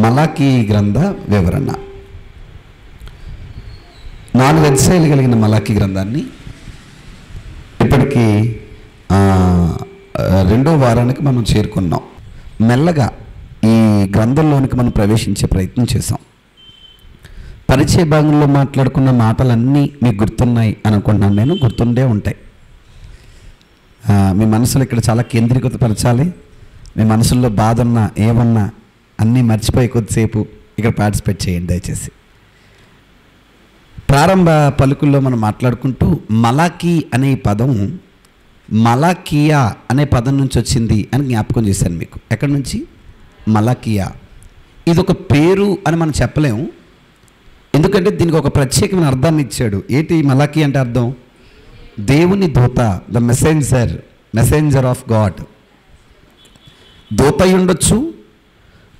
మలాకీ గ్రంథ వివరణ. 4 అధ్యాయాలు కలిగిన మలాకీ గ్రంథాన్ని ఇప్పటికీ 2వ వారానికి మనం చేరుకున్నాం. మెల్లగా ఈ గ్రంథంలోనికి మనం ప్రవేశించే ప్రయత్నం చేసాం. పరిచయ భాగంలో మాట్లాడుకున్న మాటలన్నీ మీకు గుర్తున్నాయి అనుకుంటున్నాను. నేను గుర్తుండే ఉంటాయి. మీ మనసులో ఇక్కడ చాలా కేంద్రీకృతపరచాలి. మీ మనసుల్లో బాధ ఉన్నా ఏమన్నా అన్నీ మర్చిపోయి కొద్దిసేపు ఇక్కడ పార్టిసిపేట్ చేయండి దయచేసి. ప్రారంభ పలుకుల్లో మనం మాట్లాడుకుంటూ మలాకీ అనే పదం మలాకియా అనే పదం నుంచి వచ్చింది అని జ్ఞాపకం చేశాను మీకు. ఎక్కడి నుంచి? మలాకియా. ఇది ఒక పేరు అని మనం చెప్పలేము, ఎందుకంటే దీనికి ఒక ప్రత్యేకమైన అర్థాన్ని ఇచ్చాడు. ఏంటి మలాకీ అంటే అర్థం? దేవుని దూత, ద మెసెంజర్ ఆఫ్ గాడ్. దూత అయి ఉండొచ్చు,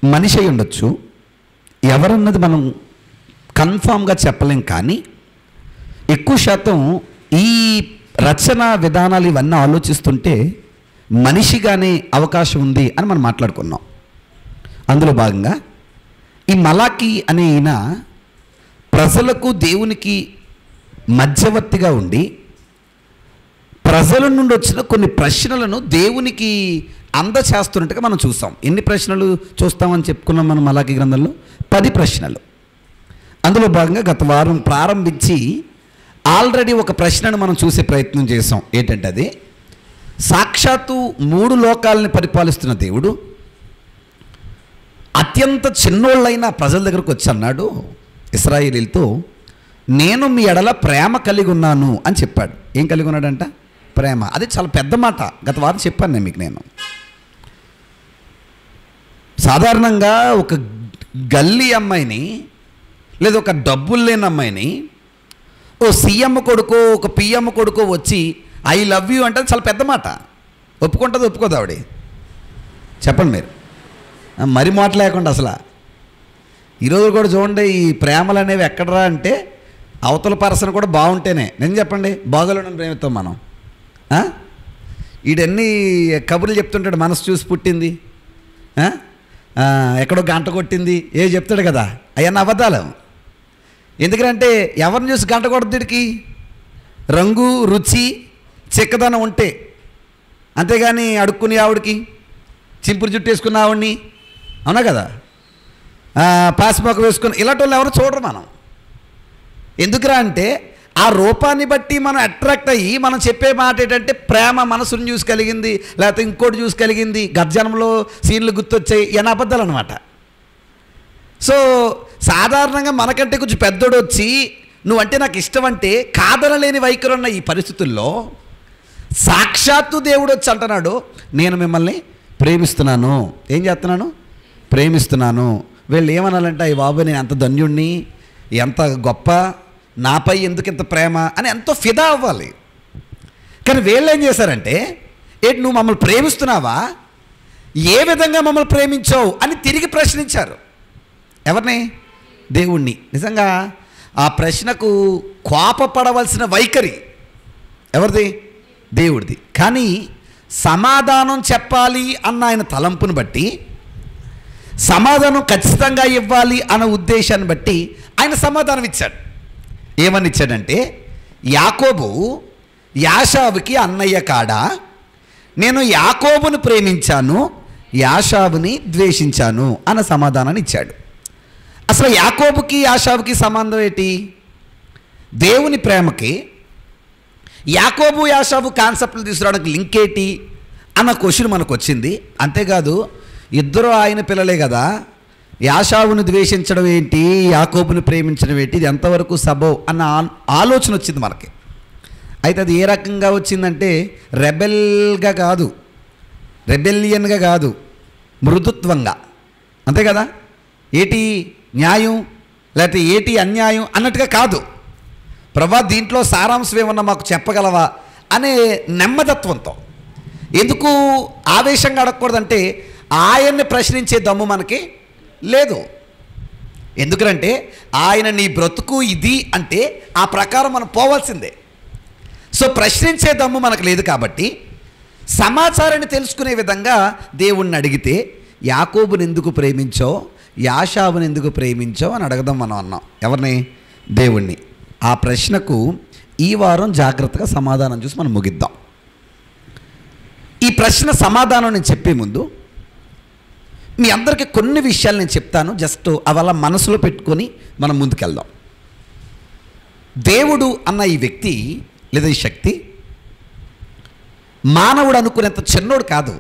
మనిషి అయి ఉండొచ్చు, ఎవరన్నది మనం కన్ఫామ్గా చెప్పలేం. కానీ ఎక్కువ శాతం ఈ రచన విధానాలు ఇవన్నీ ఆలోచిస్తుంటే మనిషిగానే అవకాశం ఉంది అని మనం మాట్లాడుకున్నాం. అందులో భాగంగా ఈ మలాకీ అనే ఈయన ప్రజలకు దేవునికి మధ్యవర్తిగా ఉండి ప్రజల నుండి వచ్చిన కొన్ని ప్రశ్నలను దేవునికి అందచేస్తున్నట్టుగా మనం చూస్తాం. ఎన్ని ప్రశ్నలు చూస్తామని చెప్పుకున్నాం మనం మలాకీ గ్రంథంలో? 10 ప్రశ్నలు. అందులో భాగంగా గత వారం ప్రారంభించి ఆల్రెడీ ఒక ప్రశ్నను మనం చూసే ప్రయత్నం చేసాం. ఏంటంటే అది సాక్షాత్తు 3 లోకాలని పరిపాలిస్తున్న దేవుడు అత్యంత చిన్నోళ్ళైన ప్రజల దగ్గరకు వచ్చి అన్నాడు ఇశ్రాయేలీలతో, నేను మీ ఎడల ప్రేమ కలిగి ఉన్నాను అని చెప్పాడు. ఏం కలిగి ఉన్నాడంట? ప్రేమ. అది చాలా పెద్ద మాట. గత వారం చెప్పాను నేను మీకు. నేను సాధారణంగా ఒక గల్లీ అమ్మాయిని లేదా ఒక డబ్బులు లేని అమ్మాయిని ఓ సీఎం కొడుకో ఒక పిఎం కొడుకో వచ్చి ఐ లవ్ యూ అంటే చాలా పెద్ద మాట. ఒప్పుకుంటుంది ఒప్పుకోదు ఆవిడ? చెప్పండి మీరు. మరి మాట లేకుండా అసలు ఈరోజు కూడా చూడండి, ఈ ప్రేమలు అనేవి ఎక్కడరా అంటే అవతల పర్సన్ కూడా బాగుంటేనే. నేను చెప్పండి, బాగోలేని ప్రేమిస్తాం మనం. వీడన్నీ కబుర్లు చెప్తుంటాడు, మనసు చూసి పుట్టింది, ఎక్కడో గంట కొట్టింది, ఏ చెప్తాడు కదా, అవన్నీ అబద్ధాలు. ఎందుకంటే ఎవరిని చూసి గంట కొడుతుడికి రంగు రుచి చిక్కదనం ఉంటే, అంతేగాని అడుక్కుని ఆవిడికి చింపురు జుట్టు వేసుకున్న ఆవిడ్ని, అవునా కదా, పాసిమొక్క వేసుకుని ఇలాంటి వాళ్ళు ఎవరు చూడరు మనం. ఎందుకురా అంటే ఆ రూపాన్ని బట్టి మనం అట్రాక్ట్ అయ్యి మనం చెప్పే మాట ఏంటంటే ప్రేమ మనసును చూసి కలిగింది, లేకపోతే ఇంకోటి చూసి కలిగింది, గర్జనంలో సీన్లు గుర్తొచ్చాయి, ఇవన్నీ అబద్ధాలు అనమాట. సో సాధారణంగా మనకంటే కొంచెం పెద్దోడు వచ్చి నువ్వంటే నాకు ఇష్టం అంటే కాదనలేని వైఖరి ఉన్న ఈ పరిస్థితుల్లో సాక్షాత్తు దేవుడు వచ్చి అంటున్నాడు, నేను మిమ్మల్ని ప్రేమిస్తున్నాను. ఏం చేస్తున్నాను? ప్రేమిస్తున్నాను. వీళ్ళు ఏమనాలంటే, అయ్యి బాబు నేను ఎంత ధన్యుణ్ణి, ఎంత గొప్ప, నాపై ఎందుకు ఇంత ప్రేమ అని ఎంతో ఫిదా అవ్వాలి. కానీ వీళ్ళు ఏం చేశారంటే, ఏంటి నువ్వు మమ్మల్ని ప్రేమిస్తున్నావా, ఏ విధంగా మమ్మల్ని ప్రేమించావు అని తిరిగి ప్రశ్నించారు. ఎవరిని? దేవుణ్ణి. నిజంగా ఆ ప్రశ్నకు కోపపడవలసిన వైఖరి ఎవరిది? దేవుడిది. కానీ సమాధానం చెప్పాలి అన్న ఆయన తలంపును బట్టి, సమాధానం ఖచ్చితంగా ఇవ్వాలి అన్న ఉద్దేశాన్ని బట్టి ఆయన సమాధానం ఇచ్చాడు. ఏమని ఇచ్చాడంటే, యాకోబు యాషావుకి అన్నయ్య కాడా, నేను యాకోబును ప్రేమించాను, యాషావుని ద్వేషించాను అన్న సమాధానాన్ని ఇచ్చాడు. అసలు యాకోబుకి యాషావుకి సంబంధం ఏంటి? దేవుని ప్రేమకి యాకోబు యాషావు కాన్సెప్ట్లు తీసుకురావడానికి లింక్ ఏంటి అన్న క్వశ్చన్ మనకు వచ్చింది. అంతేకాదు ఇద్దరు ఆయన పిల్లలే కదా, యాషావును ద్వేషించడం ఏంటి, యాకోబుని ప్రేమించడం ఏంటి, ఇది ఎంతవరకు సబో అన్న ఆలోచన వచ్చింది మనకి. అయితే అది ఏ రకంగా వచ్చిందంటే రెబెల్గా కాదు, రెబెలియన్గా కాదు, మృదుత్వంగా. అంతే కదా, ఏటి న్యాయం లేకపోతే ఏటి అన్యాయం అన్నట్టుగా కాదు. ప్రభా దీంట్లో సారాంశం ఏమన్నా మాకు చెప్పగలవా అనే నెమ్మదత్వంతో. ఎందుకు ఆవేశంగా అడగకూడదంటే ఆయన్ని ప్రశ్నించే దమ్ము మనకి లేదు. ఎందుకంటే ఆయన నీ బ్రతుకు ఇది అంటే ఆ ప్రకారం మనం పోవాల్సిందే. సో ప్రశ్నించే దమ్ము మనకు లేదు కాబట్టి సమాచారాన్ని తెలుసుకునే విధంగా దేవుణ్ణి అడిగితే, యాకోబుని ఎందుకు ప్రేమించావు, యాషావుని ఎందుకు ప్రేమించావు అని అడగదాం మనం అన్నాం. ఎవరిని? దేవుణ్ణి. ఆ ప్రశ్నకు ఈ వారం జాగ్రత్తగా సమాధానం చూసి మనం ముగిద్దాం. ఈ ప్రశ్న సమాధానం నేను చెప్పే ముందు మీ అందరికీ కొన్ని విషయాలు నేను చెప్తాను. జస్ట్ అలా మనసులో పెట్టుకొని మనం ముందుకెళ్దాం. దేవుడు అన్న ఈ వ్యక్తి లేదా ఈ శక్తి మానవుడు అనుకునేంత చిన్నోడు కాదు.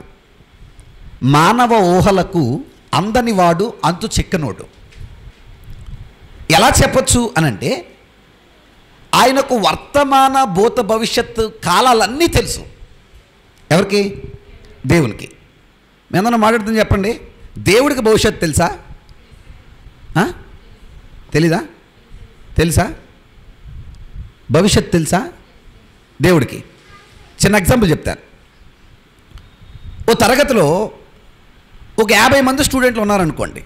మానవ ఊహలకు అందని వాడు, అంతు చిక్కనోడు. ఎలా చెప్పచ్చు అనంటే ఆయనకు వర్తమాన భూత భవిష్యత్తు కాలాలన్నీ తెలుసు. ఎవరికి? దేవునికి. మేమన్నా మాట్లాడుతుంది చెప్పండి. దేవుడికి భవిష్యత్తు తెలుసా? తెలీదా? తెలుసా? భవిష్యత్తు తెలుసా దేవుడికి? చిన్న ఎగ్జాంపుల్ చెప్తాను. ఓ తరగతిలో ఒక 50 మంది స్టూడెంట్లు ఉన్నారనుకోండి.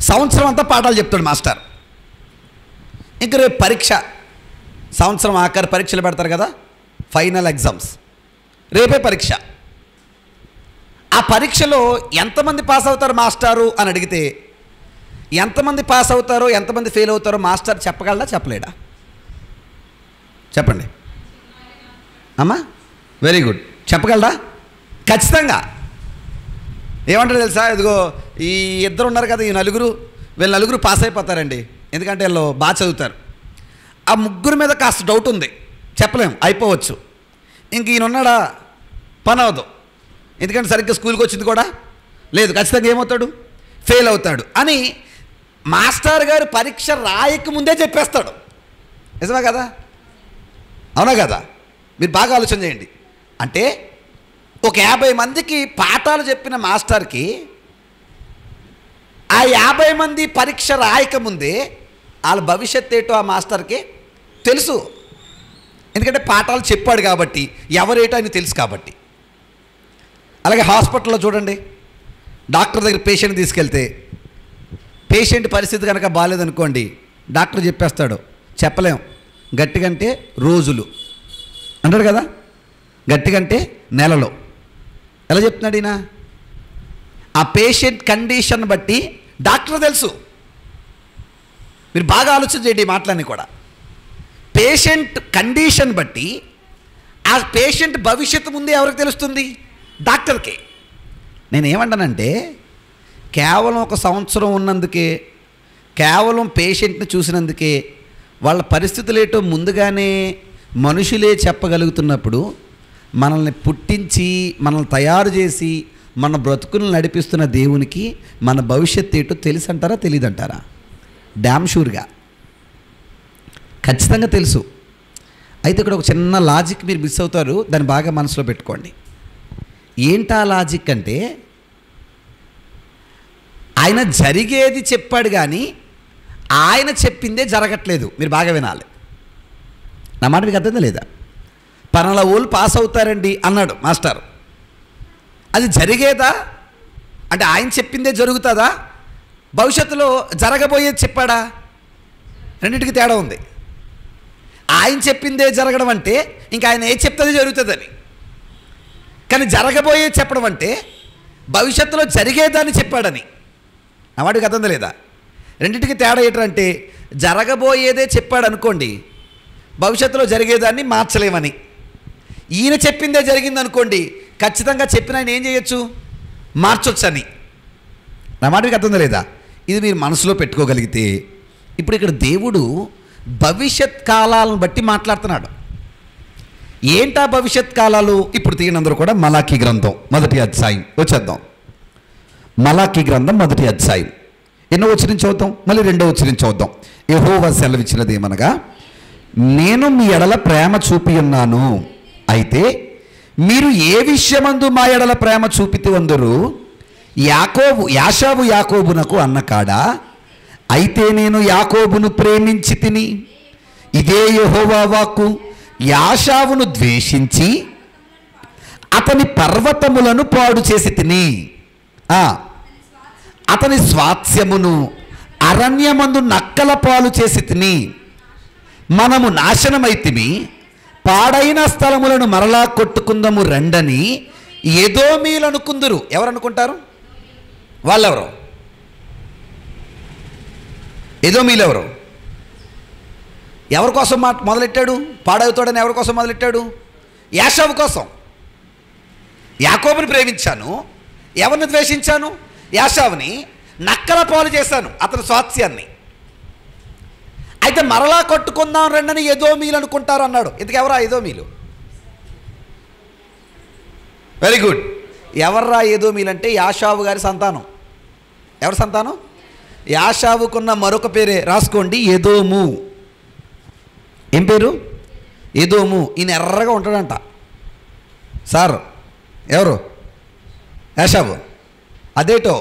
సంవత్సరం అంతా పాఠాలు చెప్తాడు మాస్టర్. ఇంక రేపు పరీక్ష, సంవత్సరం ఆఖరి పరీక్షలు పెడతారు కదా, ఫైనల్ ఎగ్జామ్స్. రేపే పరీక్ష. ఆ పరీక్షలో ఎంతమంది పాస్ అవుతారు మాస్టారు అని అడిగితే ఎంతమంది పాస్ అవుతారో ఎంతమంది ఫెయిల్ అవుతారో మాస్టర్ చెప్పగలడా చెప్పలేడా? చెప్పండి అమ్మా. Very good. చెప్పగలరా? ఖచ్చితంగా. ఏమంటారు తెలుసా? ఇదిగో ఈ ఇద్దరు ఉన్నారు కదా, ఈ నలుగురు, వీళ్ళు నలుగురు పాస్ అయిపోతారండి. ఎందుకంటే వీళ్ళు బాగా చదువుతారు. ఆ ముగ్గురు మీద కాస్త డౌట్ ఉంది, చెప్పలేం, అయిపోవచ్చు. ఇంక ఈయన ఉన్నాడా, పని అవదు. ఎందుకంటే సరిగ్గా స్కూల్కి వచ్చింది కూడా లేదు, ఖచ్చితంగా ఏమవుతాడు, ఫెయిల్ అవుతాడు అని మాస్టర్ గారు పరీక్ష రాయకముందే చెప్పేస్తాడు. నిజమే కదా? అవునా కదా? మీరు బాగా ఆలోచన చేయండి. అంటే ఒక 50 మందికి పాఠాలు చెప్పిన మాస్టర్కి ఆ 50 మంది పరీక్ష రాయకముందే వాళ్ళ భవిష్యత్ ఏంటో ఆ మాస్టర్కి తెలుసు. ఎందుకంటే పాఠాలు చెప్పాడు కాబట్టి, ఎవరేటో ఆయన తెలుసు కాబట్టి. అలాగే హాస్పిటల్లో చూడండి, డాక్టర్ దగ్గర పేషెంట్ తీసుకెళ్తే పేషెంట్ పరిస్థితి కనుక బాగాలేదనుకోండి, డాక్టర్ చెప్పేస్తాడు, చెప్పలేం, గట్టిగంటే రోజులు అంటాడు కదా, గట్టిగంటే నెలలో. ఎలా చెప్తున్నాడు ఈయన? ఆ పేషెంట్ కండిషన్ బట్టి డాక్టర్ తెలుసు. మీరు బాగా ఆలోచన చేయండి ఈ మాటలన్నీ కూడా. పేషెంట్ కండిషన్ బట్టి ఆ పేషెంట్ భవిష్యత్తు ముందే ఎవరికి తెలుస్తుంది? డాక్టర్కి. నేనేమంటానంటే కేవలం ఒక సంవత్సరం ఉన్నందుకే, కేవలం పేషెంట్ని చూసినందుకే వాళ్ళ పరిస్థితులు ఏంటో ముందుగానే మనుషులే చెప్పగలుగుతున్నప్పుడు, మనల్ని పుట్టించి మనల్ని తయారు చేసి మన బ్రతుకులను నడిపిస్తున్న దేవునికి మన భవిష్యత్తు ఏంటో తెలుసు అంటారా, తెలియదంటారా? డ్యామ్ షూర్గా ఖచ్చితంగా తెలుసు. అయితే ఇక్కడ ఒక చిన్న లాజిక్ మీరు మిస్ అవుతారు, దాన్ని బాగా మనసులో పెట్టుకోండి. ఏంటా లాజిక్ అంటే, ఆయన జరిగేది చెప్పాడు కానీ ఆయన చెప్పిందే జరగట్లేదు. మీరు బాగా వినాలి, నా మాట మీకు అర్థందా లేదా? పలానా వాళ్ళు పాస్ అవుతారండి అన్నాడు మాస్టర్. అది జరిగేదా అంటే ఆయన చెప్పిందే జరుగుతుందా, భవిష్యత్తులో జరగబోయేది చెప్పాడా? రెండింటికి తేడా ఉంది. ఆయన చెప్పిందే జరగడం అంటే ఇంకా ఆయన ఏ చెప్తే జరుగుతుందని, కానీ జరగబోయేది చెప్పడం అంటే భవిష్యత్తులో జరిగేదాన్ని చెప్పాడని. నా వాడికి అర్థం లేదా? రెండింటికి తేడా ఏంటంటే, జరగబోయేదే చెప్పాడు అనుకోండి, భవిష్యత్తులో జరిగేదాన్ని మార్చలేమని. ఈయన చెప్పిందే జరిగింది అనుకోండి, ఖచ్చితంగా చెప్పిన ఆయన ఏం చేయొచ్చు, మార్చొచ్చని. నా మాటకి అర్థం లేదా? ఇది మీరు మనసులో పెట్టుకోగలిగితే, ఇప్పుడు ఇక్కడ దేవుడు భవిష్యత్ కాలాలను బట్టి మాట్లాడుతున్నాడు. ఏంటా భవిష్యత్ కాలాలు? ఇప్పుడు తీయనందరూ కూడా మలాకీ గ్రంథం 1వ అధ్యాయం వచ్చేద్దాం. మలాకీ గ్రంథం 1వ అధ్యాయం ఎన్నో వచనం చదువుతాం, మళ్ళీ 2వ వచనం చదువుతాం. యెహోవా సెలవిచ్చినది ఏమనగా, నేను మీ ఎడల ప్రేమ చూపి ఉన్నాను, అయితే మీరు ఏ విషయమందు మా ఎడల ప్రేమ చూపితే అందరూ యాషావు యాకోబునకు అన్నకాడా, అయితే నేను యాకోబును ప్రేమించి తిని, ఇదే యెహోవా వాక్కు, యాషావును ద్వేషించి అతని పర్వతములను పాడు చేసి తిని, అతని స్వాస్థ్యమును అరణ్యమందు నక్కల పాలు చేసి తిని, మనము నాశనమైతిమి, పాడైన స్థలములను మరలా కొట్టుకుందాము రండని ఎదోమీయులు అనుకుందురు. ఎవరు అనుకుంటారు? వాళ్ళెవరు? ఎదోమీలు ఎవరు? ఎవరి కోసం మొదలెట్టాడు? పాడవుతాడని ఎవరి కోసం మొదలెట్టాడు? యాషావు కోసం. యాకోబుని ప్రేమించాను, ఎవరిని ద్వేషించాను? యాషావుని. నక్కల పాలు చేశాను అతని స్వాస్థ్యాన్ని. అయితే మరలా కట్టుకుందాం రండని ఎదోమీలు అనుకుంటారు అన్నాడు. ఇంతకెవరా ఎదోమీలు? Very good. ఎవర్రా ఎదోమీలు అంటే యాషావు గారి సంతానం. ఎవరి సంతానం? యాషావుకున్న మరొక పేరే రాసుకోండి, ఎదోము. ఏం పేరు? ఎదోము. ఈయన ఎర్రగా ఉంటాడంట సార్. ఎవరు? యాషావు. అదేటో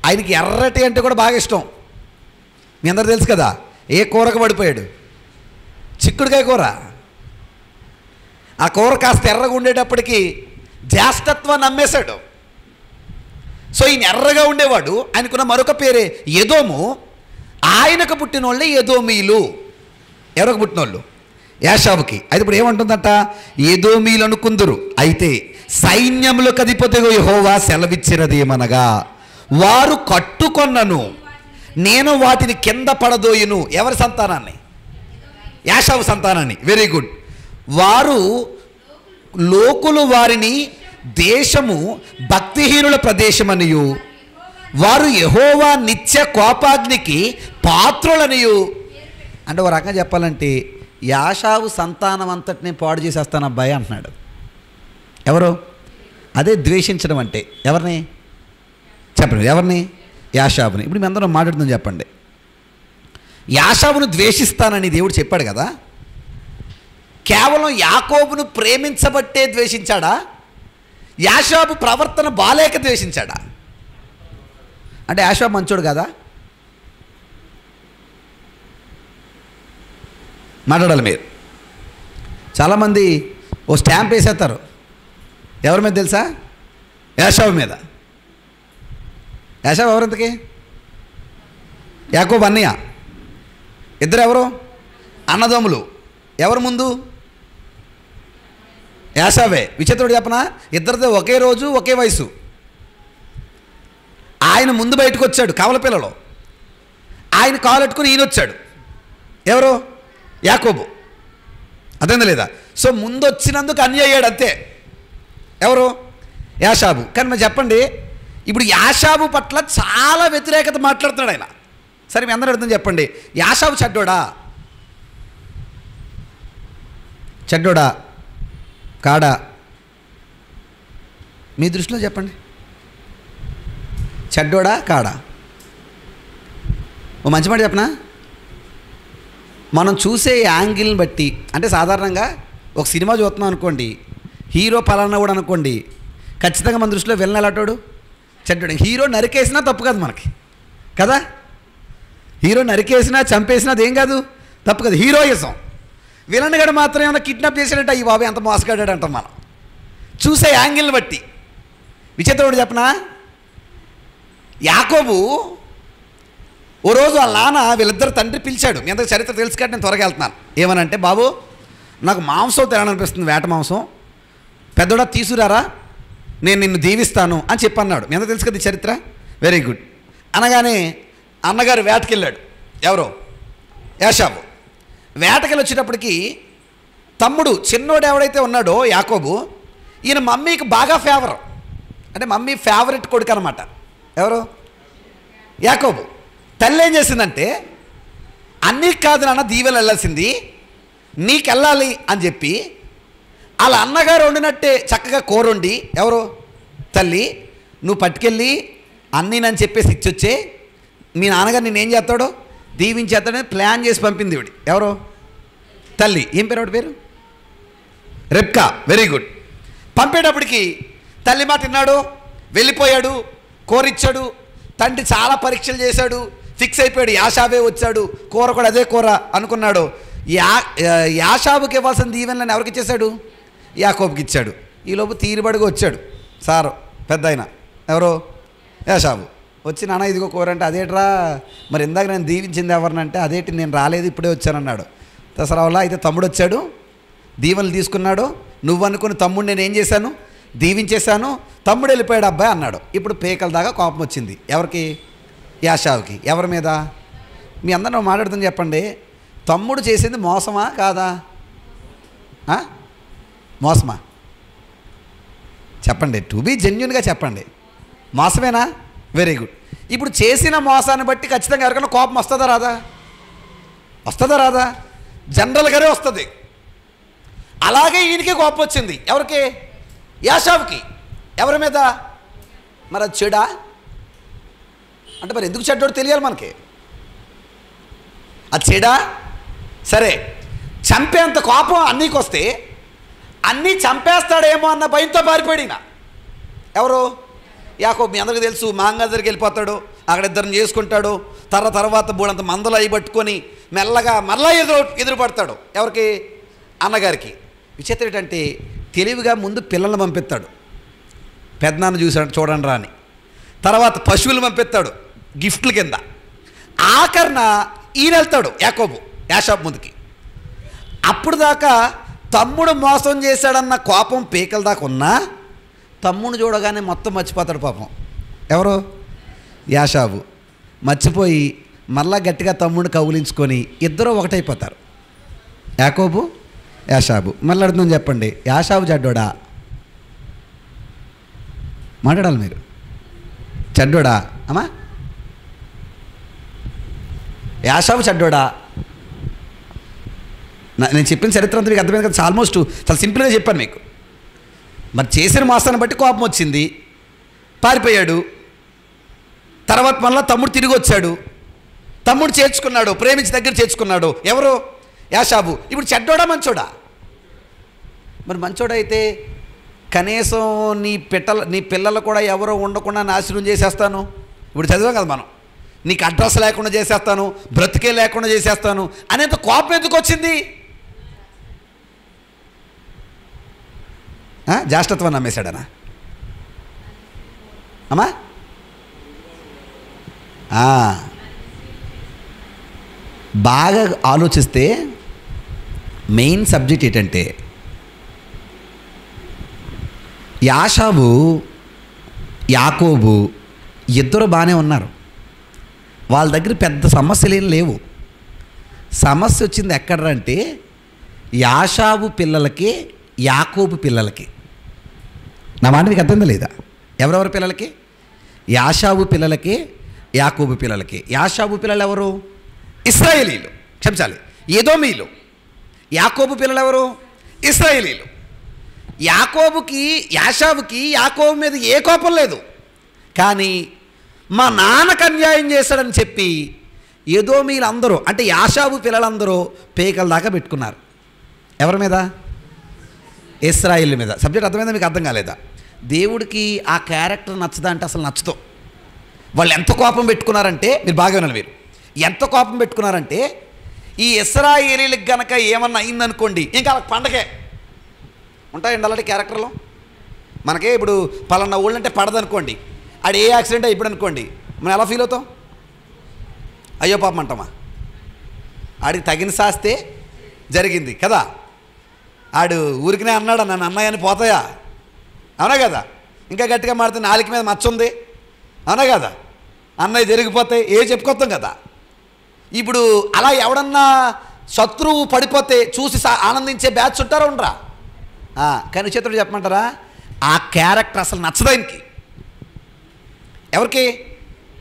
ఆయనకి ఎర్రటి అంటే కూడా బాగా ఇష్టం. మీ అందరు తెలుసు కదా. ఏ కూరకు పడిపోయాడు? చిక్కుడుకాయ కూర. ఆ కూర కాస్త ఎర్రగా ఉండేటప్పటికి జ్యేష్ఠత్వాన్ని నమ్మేశాడు. సో ఈయన ఎర్రగా ఉండేవాడు. ఆయనకున్న మరొక పేరే ఎదోము. ఆయనకు పుట్టిన వాళ్ళే ఎదోమీలు. ఎవరికి పుట్టినోళ్ళు? యాషావుకి. అయితే ఇప్పుడు ఏమంటుందంట? ఎదోమీలు అనుకుందురు, అయితే సైన్యములకు అధిపతిగా యెహోవా సెలవిచ్చినదేమనగా, వారు కట్టుకొన్నను, నేను వాటిని కింద పడదోయును. ఎవరి సంతానాన్ని? యాషావు సంతానాన్ని. Very good. వారు లోకులు వారిని దేశము భక్తిహీనుల ప్రదేశమనియు, వారు యెహోవా నిత్య కోపాగ్నికి పాత్రులనియు. అంటే ఒక రకంగా చెప్పాలంటే యాషావు సంతానం అంతటిని పాడు చేసేస్తాను అబ్బాయి అంటున్నాడు. ఎవరు? అదే ద్వేషించడం అంటే. ఎవరిని చెప్పండి? ఎవరిని? యాషావుని. ఇప్పుడు మీ అందరం మాట్లాడుతుందని చెప్పండి. యాషావును ద్వేషిస్తానని దేవుడు చెప్పాడు కదా. కేవలం యాకోబును ప్రేమించబట్టే ద్వేషించాడా? యాషాబు ప్రవర్తన బాలేక ద్వేషించాడా? అంటే యాషాబు మంచోడు కదా? మాట్లాడాలి మీరు. చాలామంది ఓ స్టాంప్ వేసేస్తారు. ఎవరి మీద తెలుసా? యాషాబు మీద. యాషాబు ఎవరింతకి? యాకోబు అన్నయ్య. ఇద్దరు ఎవరు? అన్నదమ్ములు. ఎవరు ముందు? యాషావే. విచిత్రుడు చెప్పనా? ఇద్దరితో ఒకే రోజు ఒకే వయసు. ఆయన ముందు బయటకు వచ్చాడు కవల పిల్లలో. ఆయన కాలెట్టుకుని ఈయన వచ్చాడు. ఎవరు? యాకోబు. అదేందా లేదా? సో ముందు వచ్చినందుకు అన్యాయాడు అంతే. ఎవరు? యాషాబు. కానీ మరి చెప్పండి, ఇప్పుడు యాషాబు పట్ల చాలా వ్యతిరేకత మాట్లాడుతున్నాడు ఆయన. సరే మీ అందరూ అర్థం చెప్పండి. యాషాబు చెడ్డోడా? చెడ్డోడా కాడా? మీ దృష్టిలో చెప్పండి. చెడ్డోడా కాడా? ఓ మంచి మాట చెప్పనా? మనం చూసే యాంగిల్ని బట్టి, అంటే సాధారణంగా ఒక సినిమా చూస్తున్నాం అనుకోండి, హీరో పలానా కూడా అనుకోండి, ఖచ్చితంగా మన దృష్టిలో విలన్ ఎలాంటోడు? చెడ్డోడు. హీరో నరికేసినా తప్పు కాదు మనకి కదా. హీరో నరికేసినా చంపేసినా అదేం కాదు, తప్పు కాదు, హీరోయిజం. విలన్ గడు మాత్రం ఏమైనా కిడ్నాప్ చేసాడంటే ఈ బాబు ఎంత మోసగాడాడు అంటాం మనం చూసే యాంగిల్ని బట్టి. విచిత్రుడు చెప్పనా? యాకోబు ఓ రోజు వాళ్ళ నాన్న వీళ్ళిద్దరు తండ్రి పిలిచాడు. మీ అందరికి చరిత్ర తెలుసు కాబట్టి నేను త్వరగా వెళ్తున్నాను. ఏమనంటే, బాబు నాకు మాంసం తినాలనిపిస్తుంది, వేట మాంసం, పెద్దోడా తీసుకురారా, నేను నిన్ను దీవిస్తాను అని చెప్పన్నాడు. మీ అందరూ తెలుసు కదా ఈ చరిత్ర. Very good. అనగానే అన్నగారు వేటకెళ్ళాడు. ఎవరో? యాషాబు. వేటకెళ్ళి వచ్చేటప్పటికి తమ్ముడు చిన్నోడు ఎవడైతే ఉన్నాడో యాకోబు, ఈయన మమ్మీకి బాగా ఫేవర్, అంటే మమ్మీ ఫేవరెట్ కొడుకు అనమాట. ఎవరు? యాకోబు. తల్లి ఏం చేసిందంటే, అన్నీ కాదు నాన్న దీవెలు వెళ్ళాల్సింది, నీకు వెళ్ళాలి అని చెప్పి వాళ్ళ అన్నగారు వండినట్టే చక్కగా కూర వండి, ఎవరు? తల్లి, నువ్వు పట్టుకెళ్ళి అన్నీ నన్ను చెప్పేసి ఇచ్చొచ్చే, మీ నాన్నగారు నేనేం చేస్తాడో దీవించేస్తాడని ప్లాన్ చేసి పంపింది ఇవిడి. ఎవరు? తల్లి. ఏం పేరు ఆవిడ పేరు? రెబ్కా. Very good. పంపేటప్పటికి తల్లి మాట విన్నాడు, వెళ్ళిపోయాడు, కూర ఇచ్చాడు. తండ్రి చాలా పరీక్షలు చేశాడు, ఫిక్స్ అయిపోయాడు, యాషాబే వచ్చాడు, కూర కూడా అదే కూర అనుకున్నాడు. యాషాబుకి ఇవ్వాల్సిన దీవెనలను ఎవరికి ఇచ్చేశాడు? యాకోబుకి ఇచ్చాడు. ఈలోపు తీరుబడిగా వచ్చాడు సారు పెద్ద ఆయన. ఎవరో? యాషాబు. వచ్చి, నాన్న ఇదిగో కూర అంటే, అదేట్రా మరి ఇందాక నేను దీవించింది ఎవరినంటే, అదేంటి నేను రాలేదు ఇప్పుడే వచ్చానన్నాడు. దసరావులా అయితే తమ్ముడు వచ్చాడు, దీవెనలు తీసుకున్నాడు, నువ్వు అనుకుని తమ్ముడు నేను ఏం చేశాను? దీవించేశాను, తమ్ముడు వెళ్ళిపోయాడు అబ్బాయి అన్నాడు. ఇప్పుడు పేకల దాకా కోపం వచ్చింది. ఎవరికి? యాషావుకి. ఎవరి మీద? మీ అందరూ మాట్లాడుతుంది చెప్పండి, తమ్ముడు చేసింది మోసమా కాదా? మోసమా? చెప్పండి, టు బీ జెన్యున్గా చెప్పండి. మోసమేనా? Very good. ఇప్పుడు చేసిన మోసాన్ని బట్టి ఖచ్చితంగా ఎవరికైనా కోపం వస్తుందా రాదా? వస్తుందా రాదా? జనరల్గానే వస్తుంది. అలాగే ఈయనకి కోపం వచ్చింది. ఎవరికి? యాషావుకి. ఎవరి మీద? మరి అది చెడా అంటే మరి ఎందుకు చెడ్డోడు తెలియాలి మనకి. అది చెడా? సరే, చంపేంత కోపం అన్నీకి వస్తే అన్నీ చంపేస్తాడేమో అన్న భయంతో పారిపోయిన ఎవరు? యాకోబు. మీ అందరికీ తెలుసు, మాంగా దగ్గరికి వెళ్ళిపోతాడు, అక్కడ ఇద్దరిని చేసుకుంటాడు, తర్వాత బూడంత మందలు అయి పట్టుకొని మెల్లగా మరలా ఎదురు పడతాడు. ఎవరికి? అన్నగారికి. విచిత్రం ఏంటంటే తెలివిగా ముందు పిల్లల్ని పంపిస్తాడు, పెద్దనాన్న చూడండి రా అని. తర్వాత పశువులు పంపిస్తాడు గిఫ్ట్ల కింద. ఆఖరణ ఈయన వెళ్తాడు యాకోబు యాషాబు ముందుకి. అప్పుడు దాకా తమ్ముడు మోసం చేశాడన్న కోపం పీకల దాకా ఉన్నా తమ్ముడు చూడగానే మొత్తం మర్చిపోతాడు పాపం. ఎవరు? యాషాబు. మర్చిపోయి మళ్ళా గట్టిగా తమ్ముడిని కౌలించుకొని ఇద్దరూ ఒకటైపోతారు, యాకోబు యాషాబు. మళ్ళీ అడుగుతుంది చెప్పండి, యాషాబు చెడ్డోడా? మాట్లాడాలి మీరు. చెడ్డోడా అమ్మా? యాషాబు చెడ్డోడా? నేను చెప్పిన చరిత్ర అంతా మీకు అర్థమైంది కదా. ఆల్మోస్ట్ చాలా సింపుల్గా చెప్పాను మీకు. మరి చేసిన మోసాన్ని బట్టి కోపం వచ్చింది, పారిపోయాడు. తర్వాత మళ్ళీ తమ్ముడు తిరిగి వచ్చాడు, తమ్ముడు చేర్చుకున్నాడు, ప్రేమించి దగ్గర చేర్చుకున్నాడు. ఎవరు? యాషాబు. ఇప్పుడు చెడ్డోడా మంచోడా? మరి మంచోడైతే కనీసం నీ పిల్లలు కూడా ఎవరో ఉండకుండా నాశనం చేసేస్తాను. ఇప్పుడు చదివాం కదా మనం, నీకు అడ్రస్ లేకుండా చేసేస్తాను, బ్రతికే లేకుండా చేసేస్తాను అనేంత కోపం ఎందుకు వచ్చింది? జ్యేష్ఠత్వం నమ్మేశాడనా అమ్మా? బాగా ఆలోచిస్తే మెయిన్ సబ్జెక్ట్ ఏంటంటే యాషాబు యాకోబు ఇద్దరు బాగానే ఉన్నారు. వాళ్ళ దగ్గర పెద్ద సమస్యలు ఏం లేవు. సమస్య వచ్చింది ఎక్కడంటే యాషాబు పిల్లలకి యాకోబు పిల్లలకి. నా మాట మీకు అర్థందా లేదా? ఎవరెవరి పిల్లలకి? యాషాబు పిల్లలకి యాకోబు పిల్లలకి. యాషాబు పిల్లలు ఎవరు? ఇశ్రాయేలీలు, క్షమించాలి, ఎదోమీలు. యాకోబు పిల్లలు ఎవరు? ఇశ్రాయేలీలు. యాషాబుకి యాకోబు మీద ఏ కోపం లేదు, కానీ మా నాన్నకు అన్యాయం చేశాడని చెప్పి ఎదోమీలందరూ అంటే యాషాబు పిల్లలందరూ పేకల దాకా పెట్టుకున్నారు. ఎవరి మీద? ఇశ్రాయేలు మీద. సబ్జెక్ట్ అర్థమైందా మీకు? అర్థం కాలేదా? దేవుడికి ఆ క్యారెక్టర్ నచ్చదా అంటే అసలు నచ్చదు. వాళ్ళు ఎంత కోపం పెట్టుకున్నారంటే, మీరు బాగా వినాలి, మీరు ఎంత కోపం పెట్టుకున్నారంటే ఈ ఇశ్రాయేలీలకు గనక ఏమన్నా అయిందనుకోండి ఇంకా వాళ్ళకి పండగే. ఉంటాయండి అలాంటి క్యారెక్టర్లు. మనకే ఇప్పుడు పలానా ఊళ్ళంటే పడదనుకోండి, ఆడు ఏ యాక్సిడెంట్ అయిపోయాడు అనుకోండి, మనం ఎలా ఫీల్ అవుతాం? అయ్యో పాపం అంటామా? ఆడికి తగిన శాస్తే జరిగింది కదా, ఆడు ఊరికినే అన్నాడు నన్ను అన్నయ్య అని పోతాయా? అవునా కదా? ఇంకా గట్టిగా మాడితే నాలుక మీద మచ్చ ఉంది, అవునా కదా? అన్నయ్య జరిగిపోతే చెప్పుకొస్తాం కదా. ఇప్పుడు అలా ఎవడన్నా శత్రువు పడిపోతే చూసి ఆనందించే బ్యాచ్ ఉంటారా ఉండరా? కానీ చేతుడు చెప్పమంటారా, ఆ క్యారెక్టర్ అసలు నచ్చదానికి. ఎవరికి?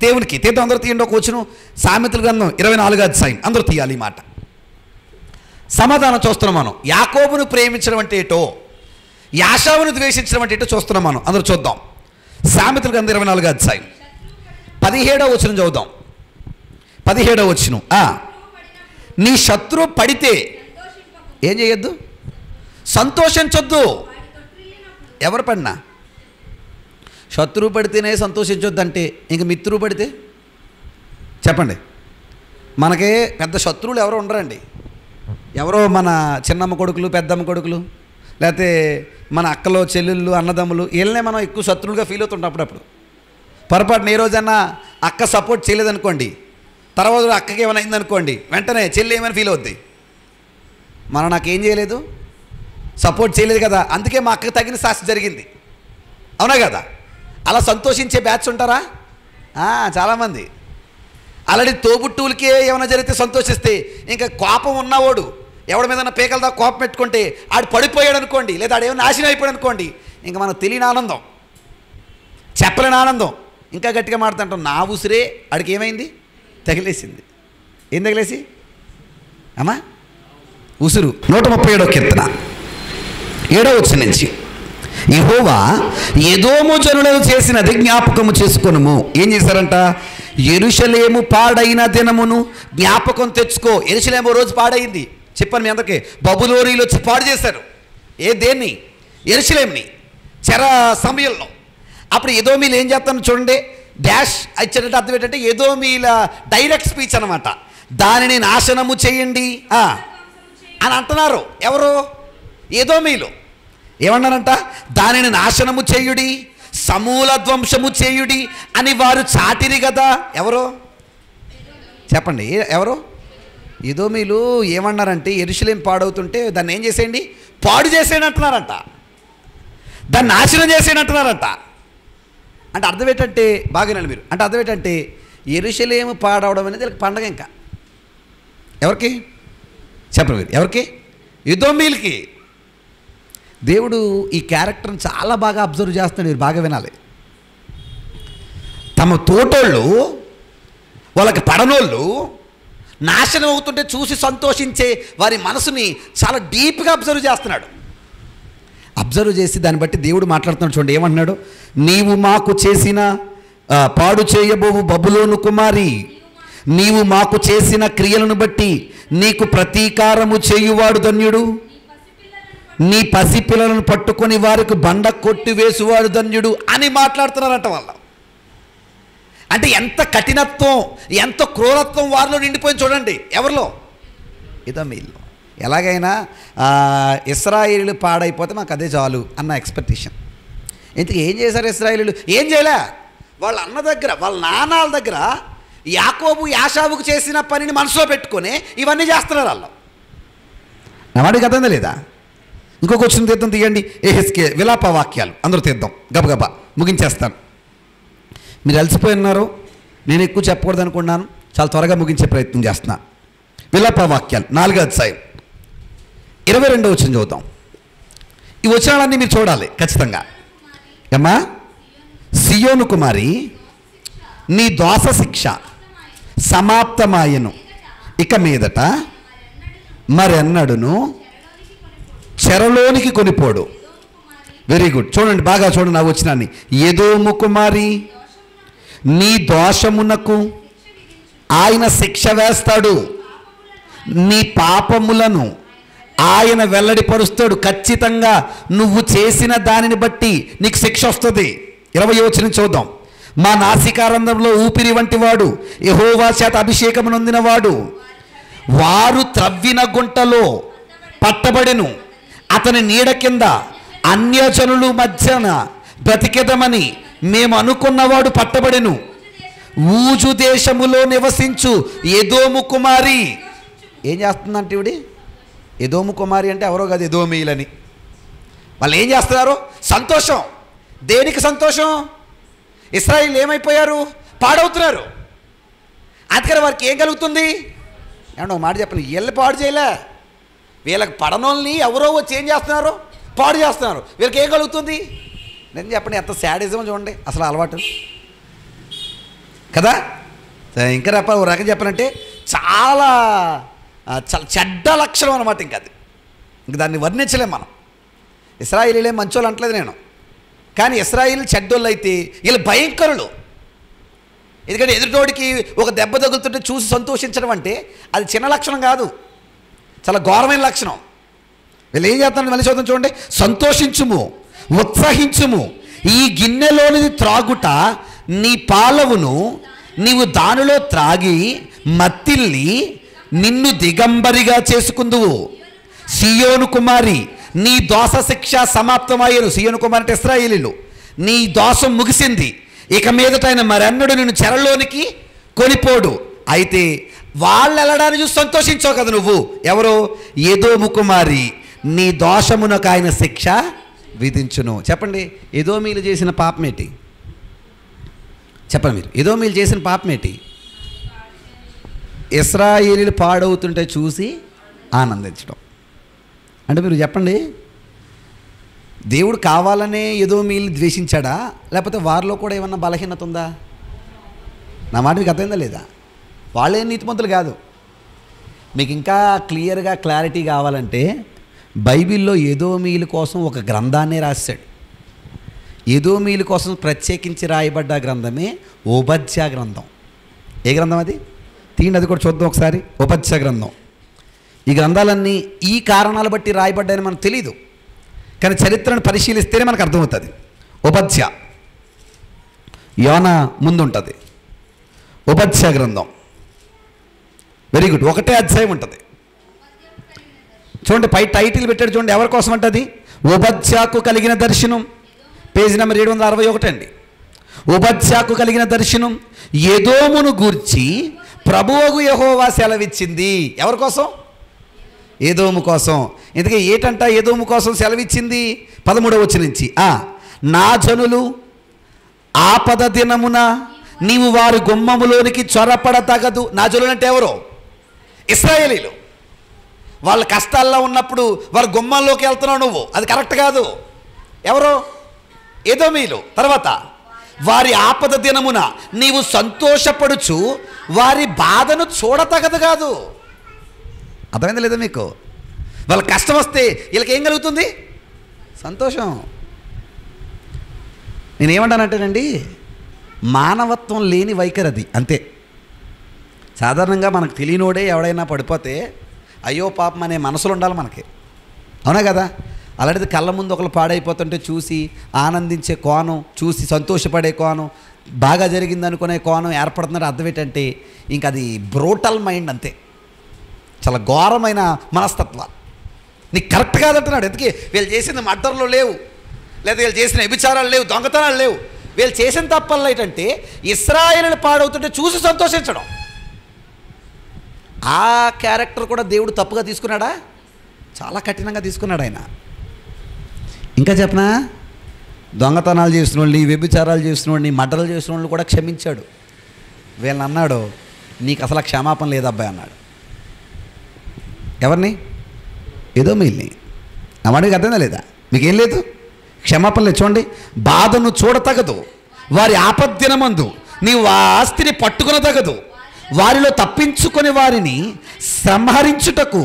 దేవునికి. తీర్థం అందరూ తీయండి. ఒక వచ్చును సామెతల గ్రంథం 24వ అధ్యాయం అందరూ తీయాలి ఈ మాట. సమాధానం చూస్తున్నాం మనం. యాకోబును ప్రేమించడం అంటే ఏటో, యాషావును ద్వేషించడం అంటే ఏటో చూస్తున్నాం మనం. అందరూ చూద్దాం. సామెతల గ్రంథం 24వ అధ్యాయం 17వ వచనం చదువుదాం. 17వ వచనం. నీ శత్రువు పడితే ఏం చేయొద్దు? సంతోషించొద్దు. ఎవరు పడినా శత్రువు పడితేనే సంతోషించొద్దు అంటే ఇంక మిత్రువు పడితే చెప్పండి. మనకే పెద్ద శత్రువులు ఎవరో ఉండరండి. ఎవరో మన చిన్నమ్మ కొడుకులు, పెద్దమ్మ కొడుకులు, లేకపోతే మన అక్కలో చెల్లెళ్ళు, అన్నదమ్ములు, వీళ్ళనే మనం ఎక్కువ శత్రువులుగా ఫీల్ అవుతుంటాం. అప్పుడప్పుడు పొరపాటున ఏ రోజన్నా అక్క సపోర్ట్ చేయలేదనుకోండి, తర్వాత అక్కకి ఏమైనా అయిందనుకోండి, వెంటనే చెల్లి ఏమైనా ఫీల్ అవుద్ది, మనం నాకేం చేయలేదు, సపోర్ట్ చేయలేదు కదా, అందుకే మా అక్కకి తగిన శాస్తి జరిగింది, అవునా కదా? అలా సంతోషించే బ్యాచ్ ఉంటారా? చాలామంది. ఆల్రెడీ తోబుట్టువులకే ఏమైనా జరిగితే సంతోషిస్తే ఇంకా కోపం ఉన్నవాడు ఎవడి మీద పీకల దాకా కోపం పెట్టుకుంటే ఆడు పడిపోయాడు అనుకోండి, లేదా ఆడు ఏమైనా నాశనం అయిపోయాడు అనుకోండి, ఇంకా మనకు తెలియని ఆనందం, చెప్పలేని ఆనందం. ఇంకా గట్టిగా మాట్లాడుతుంటాం, నా ఉసిరే ఆడికి ఏమైంది, తగిలేసింది. ఏం తగిలేసి అమ్మా? ఉసురు. 137వ కీర్తన 7వ వచనం నుంచి, యెహోవా ఎదోము జనులను చేసినది జ్ఞాపకము చేసుకొనుము. ఏం చేశారంట? యెరూషలేము పాడైన దినమును జ్ఞాపకం తెచ్చుకో. యెరూషలేము రోజు పాడైంది, చెప్పాను మీ అందరికీ. బబులోనీలు వచ్చి పాడు చేశారు. దేన్ని? యెరూషలేముని చెర సమయంలో. అప్పుడు ఎదోమీలు ఏం చేస్తాను చూడండి, డాష్ ఇచ్చేటట్టు అర్థం ఏంటంటే ఎదోమీల డైరెక్ట్ స్పీచ్ అనమాట. దానిని నాశనము చేయండి అని అంటున్నారు. ఎవరు? ఎదోమీలు. ఏమన్నారంట? దానిని నాశనము చేయుడి, సమూల ధ్వంసము చేయుడి అని వారు చాటిరి కదా. ఎవరు చెప్పండి? ఎవరు? ఎదోమీలు ఏమన్నారంటే యెరూషలేం పాడవుతుంటే దాన్ని ఏం చేసేయండి, పాడు చేసేయండి అంటున్నారంట, దాన్ని నాశనం చేసేయండి అంటున్నారంట. అంటే అర్థం ఏంటంటే, బాగానండి మీరు, అంటే అర్థం ఏంటంటే యెరూషలేము పాడవడం అనేది వీళ్ళకి పండగ. ఇంకా ఎవరికి చెప్పండి మీరు? ఎవరికి? ఎదోమీలకి. దేవుడు ఈ క్యారెక్టర్ని చాలా బాగా అబ్జర్వ్ చేస్తున్నాడు. మీరు బాగా వినాలి. తమ తోటోళ్ళు, వాళ్ళకి పడనోళ్ళు నాశనం అవుతుంటే చూసి సంతోషించే వారి మనసుని చాలా డీప్గా అబ్జర్వ్ చేస్తున్నాడు. అబ్జర్వ్ చేసి దాన్ని బట్టి దేవుడు మాట్లాడుతున్నాడు. చూడండి ఏమంటున్నాడు? నీవు మాకు చేసిన పాడు చేయబోవు బబులోను కుమారి, నీవు మాకు చేసిన క్రియలను బట్టి నీకు ప్రతీకారము చేయువాడు ధన్యుడు. నీ పసిపిల్లలను పట్టుకొని వారికి బండ కొట్టివేసువాడు ధన్యుడు అని మాట్లాడుతున్నారంట వాళ్ళు. అంటే ఎంత కఠినత్వం, ఎంత క్రూరత్వం వారిలో నిండిపోయింది చూడండి. ఎవరిలో? ఎదోమీయుల్లో. ఎలాగైనా ఇశ్రాయేలీలు పాడైపోతే మాకు అదే చాలు అన్న ఎక్స్పెక్టేషన్. ఇంతకీ ఏం చేశారు ఇశ్రాయేలీలు? ఏం చేయలే. వాళ్ళ అన్న దగ్గర, వాళ్ళ నాన్నల దగ్గర యాకోబు యాషావుకు చేసిన పనిని మనసులో పెట్టుకొని ఇవన్నీ చేస్తున్నారు వాళ్ళు. నా వాడికి అర్థం లేదా? ఇంకొక వచ్చిన తీర్థం తీయండి. యెహెజ్కేలు విలాప వాక్యాలు అందరూ తీద్దాం, గబగబా ముగించేస్తాను. మీరు అలసిపోయి ఉన్నారు, నేను ఎక్కువ చెప్పకూడదు అనుకున్నాను, చాలా త్వరగా ముగించే ప్రయత్నం చేస్తున్నాను. విలాప వాక్యాలు 4వ అధ్యాయం 22వ వచనం చదువుతాం. ఈ వచనాలన్నీ మీరు చూడాలి ఖచ్చితంగా. అమ్మా, సియోను కుమారి, నీ దోష శిక్ష సమాప్తమాయను, ఇక మీదట మరెన్నడును చెరలోనికి కొనిపోడు. Very good. చూడండి, బాగా చూడండి. నా వచ్చినాన్ని, ఎదోము కుమారి, నీ దోషమునకు ఆయన శిక్ష వేస్తాడు, నీ పాపములను ఆయన వెల్లడిపరుస్తాడు. ఖచ్చితంగా నువ్వు చేసిన దానిని బట్టి నీకు శిక్ష వస్తుంది. 20వ వచనం చూద్దాం. మా నాసికారంధంలో ఊపిరి వంటి వాడు, యెహోవా చేత అభిషేకము నొందినవాడు, వారు త్రవ్విన గుంటలో పట్టబడెను, అతని నీడ కింద అన్యజనులు మధ్యన బ్రతికెదమని మేము అనుకున్నవాడు పట్టబడెను. ఊజు దేశములో నివసించు ఎదోము కుమారి. ఏం చేస్తుందంటే ఇవిడి? ఎదోము కుమారి అంటే ఎవరో కాదు, ఎదోమీయులని. వాళ్ళు ఏం చేస్తున్నారు? సంతోషం. దేనికి సంతోషం? ఇశ్రాయేలు ఏమైపోయారు? పాడవుతున్నారు. అందుకని వారికి ఏం కలుగుతుంది? ఏమన్నా ఒక మాట చెప్పండి, వీళ్ళు పాడు చేయలే, వీళ్ళకి పడనోళ్ళని ఎవరో వచ్చి ఏం చేస్తున్నారు? పాడు చేస్తున్నారు. వీళ్ళకి ఏం కలుగుతుంది? నేను చెప్పండి, ఎంత శాడిజం చూడండి అసలు అలవాటు కదా. ఇంకా రేప ఒక రకం చెప్పాలంటే చాలా చాలా చెడ్డ లక్షణం అనమాట. ఇంకా అది ఇంక దాన్ని వర్ణించలేం మనం. ఇశ్రాయేలీలే మంచోళ్ళు అంటలేదు నేను, కానీ ఇశ్రాయేలు చెడ్డోళ్ళు అయితే వీళ్ళు భయంకరులు. ఎందుకంటే ఎదుటోడికి ఒక దెబ్బ తగులుతుంటే చూసి సంతోషించడం అంటే అది చిన్న లక్షణం కాదు, చాలా ఘోరమైన లక్షణం. వీళ్ళు ఏం చేస్తారని మళ్ళీ చూద్దాం చూడండి. సంతోషించుము, ఉత్సహించుము, ఈ గిన్నెలోనిది త్రాగుట నీ పాలవును, నీవు దానిలో త్రాగి మత్తిల్లి నిన్ను దిగంబరిగా చేసుకుందువు. సియోను కుమారి, నీ దోష శిక్ష సమాప్తమయ్యను. సియోను కుమారి అంటే ఇశ్రాయేలీలు. నీ దోషం ముగిసింది, ఇక మీదట ఆయన మరెన్నడు నిన్ను చెరలోనికి కొనిపోడు. అయితే వాళ్ళు వెళ్ళడానికి చూసి సంతోషించావు కదా నువ్వు. ఎవరో? ఎదోము కుమారి, నీ దోషమునకు ఆయన శిక్ష విధించును. చెప్పండి, ఎదోమీలు చేసిన పాపమేటి? చెప్పండి మీరు, ఎదోమీలు చేసిన పాపమేటి? ఇశ్రాయేలీలు పాడవుతుంటే చూసి ఆనందించడం. అంటే మీరు చెప్పండి, దేవుడు కావాలనే ఎదోమీయుల్ని ద్వేషించాడా, లేకపోతే వారిలో కూడా ఏమన్నా బలహీనత ఉందా? నా మాట మీకు అర్థమైందా లేదా? వాళ్ళేం నీతిమంతులు కాదు. మీకు ఇంకా క్లియర్గా క్లారిటీ కావాలంటే బైబిల్లో ఎదోమీయుల కోసం ఒక గ్రంథాన్నే రాశాడు. ఎదోమీయుల కోసం ప్రత్యేకించి రాయబడ్డ గ్రంథమే ఓబద్యా గ్రంథం. ఏ గ్రంథం అది? తీయండి, అది కూడా చూద్దాం ఒకసారి. ఓబద్యా గ్రంథం. ఈ గ్రంథాలన్నీ ఈ కారణాలు బట్టి రాయబడ్డాయని మనకు తెలీదు, కానీ చరిత్రను పరిశీలిస్తేనే మనకు అర్థమవుతుంది. ఓబద్యా యోనా ముందుంటుంది. ఓబద్యా గ్రంథం వెరీ గుడ్. ఒకటే అధ్యాయం ఉంటుంది. చూడండి, పై టైటిల్ పెట్టాడు చూడండి, ఎవరి కోసం అంటది? ఓబద్యాకు కలిగిన దర్శనం. పేజీ నెంబర్ 761 అండి. ఓబద్యాకు కలిగిన దర్శనం ఎదోమును గూర్చి ప్రభువుకు యెహోవా సెలవిచ్చింది. ఎవరి కోసం? ఎదోము కోసం. ఎందుకంటే ఏటంట ఎదోము కోసం సెలవిచ్చింది? 13వ వచనం నుంచి, నా జనులు ఆపద దినమున నీవు వారి గుమ్మములోనికి చొరపడతగదు. నా జనులు అంటే ఎవరు? ఇశ్రాయేలీలు. వాళ్ళ కష్టాల్లో ఉన్నప్పుడు వారి గుమ్మంలోకి వెళ్తున్నావు నువ్వు, అది కరెక్ట్ కాదు. ఎవరు? ఎదోమీయులు. తర్వాత వారి ఆపద దినమున నీవు సంతోషపడుచు వారి బాధను చూడతగదు కాదు. అర్థమైందా లేదా మీకు? వాళ్ళ కష్టం వస్తే వీళ్ళకి ఏం కలుగుతుంది? సంతోషం. నేనేమంటానంటేనండి, మానవత్వం లేని వైఖరి అది, అంతే. సాధారణంగా మనకు తెలియనోడే ఎవడైనా పడిపోతే అయ్యో పాపం అనే మనసులో ఉండాలి మనకి, అవునా కదా? అలాంటిది కళ్ళ ముందు ఒకరు పాడైపోతుంటే చూసి ఆనందించే కోణం, చూసి సంతోషపడే కోణం, బాగా జరిగింది అనుకునే కోణం ఏర్పడుతున్నారు. అర్థం ఏంటంటే ఇంక అది బ్రోటల్ మైండ్, అంతే. చాలా ఘోరమైన మనస్తత్వాలు. నీకు కరెక్ట్ కాదంటున్నాడు. ఎందుకే? వీళ్ళు చేసిన మర్డర్లు లేవు, లేదా వీళ్ళు చేసిన వ్యభిచారాలు లేవు, దొంగతనాలు లేవు. వీళ్ళు చేసిన తప్పల్లో ఏంటంటే ఇశ్రాయేలులు పాడవుతుంటే చూసి సంతోషించడం. ఆ క్యారెక్టర్ కూడా దేవుడు తప్పుగా తీసుకున్నాడా? చాలా కఠినంగా తీసుకున్నాడు ఆయన. ఇంకా చెప్పనా, దొంగతనాలు చేసిన వాళ్ళని, వ్యభిచారాలు చేసిన వాళ్ళని, మర్డర్లు చేసిన వాళ్ళని కూడా క్షమించాడు. వీళ్ళని అన్నాడు, నీకు అసలు క్షమాపణ లేదబ్బాయి అన్నాడు. ఎవరిని? ఎదోమీయుల్ని. నా వాడికి అర్థందా లేదా? మీకేం లేదు, క్షమాపణ లేదు. చూడండి, బాధను చూడతగదు, వారి ఆపద్దినమందు నీవు ఆ ఆస్తిని పట్టుకునతగదు, వారిలో తప్పించుకొని వారిని సంహరించుటకు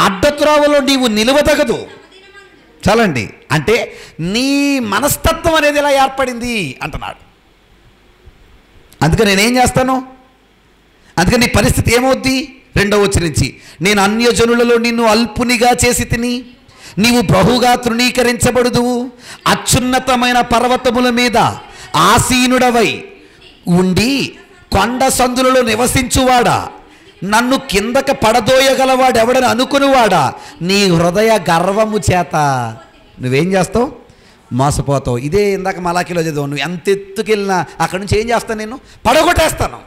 అడ్డత్రోవలో నీవు నిలువతగదు. చాలండి. అంటే నీ మనస్తత్వం అనేది ఎలా ఏర్పడింది అంటున్నాడు. అందుకని నేనేం చేస్తాను? అందుకని నీ పరిస్థితి ఏమవుద్ది? 2వ వచనం నుంచి, నేను అన్యజనులలో నిన్ను అల్పునిగా చేసి తిని నీవు బహుగా తృణీకరించబడుదువు. అత్యున్నతమైన పర్వతముల మీద ఆసీనుడవై ఉండి కొండ సందులలో నివసించువాడా, నన్ను కిందకి పడదోయగలవాడు ఎవడని అనుకునివాడా, నీ హృదయ గర్వము చేత నువ్వేం చేస్తావు? మోసపోతావు. ఇదే ఇందాక మలాఖీలో చదివావు, నువ్వు ఎంత ఎత్తుకెళ్ళినా అక్కడి నుంచి ఏం చేస్తాను? నేను పడగొట్టేస్తాను.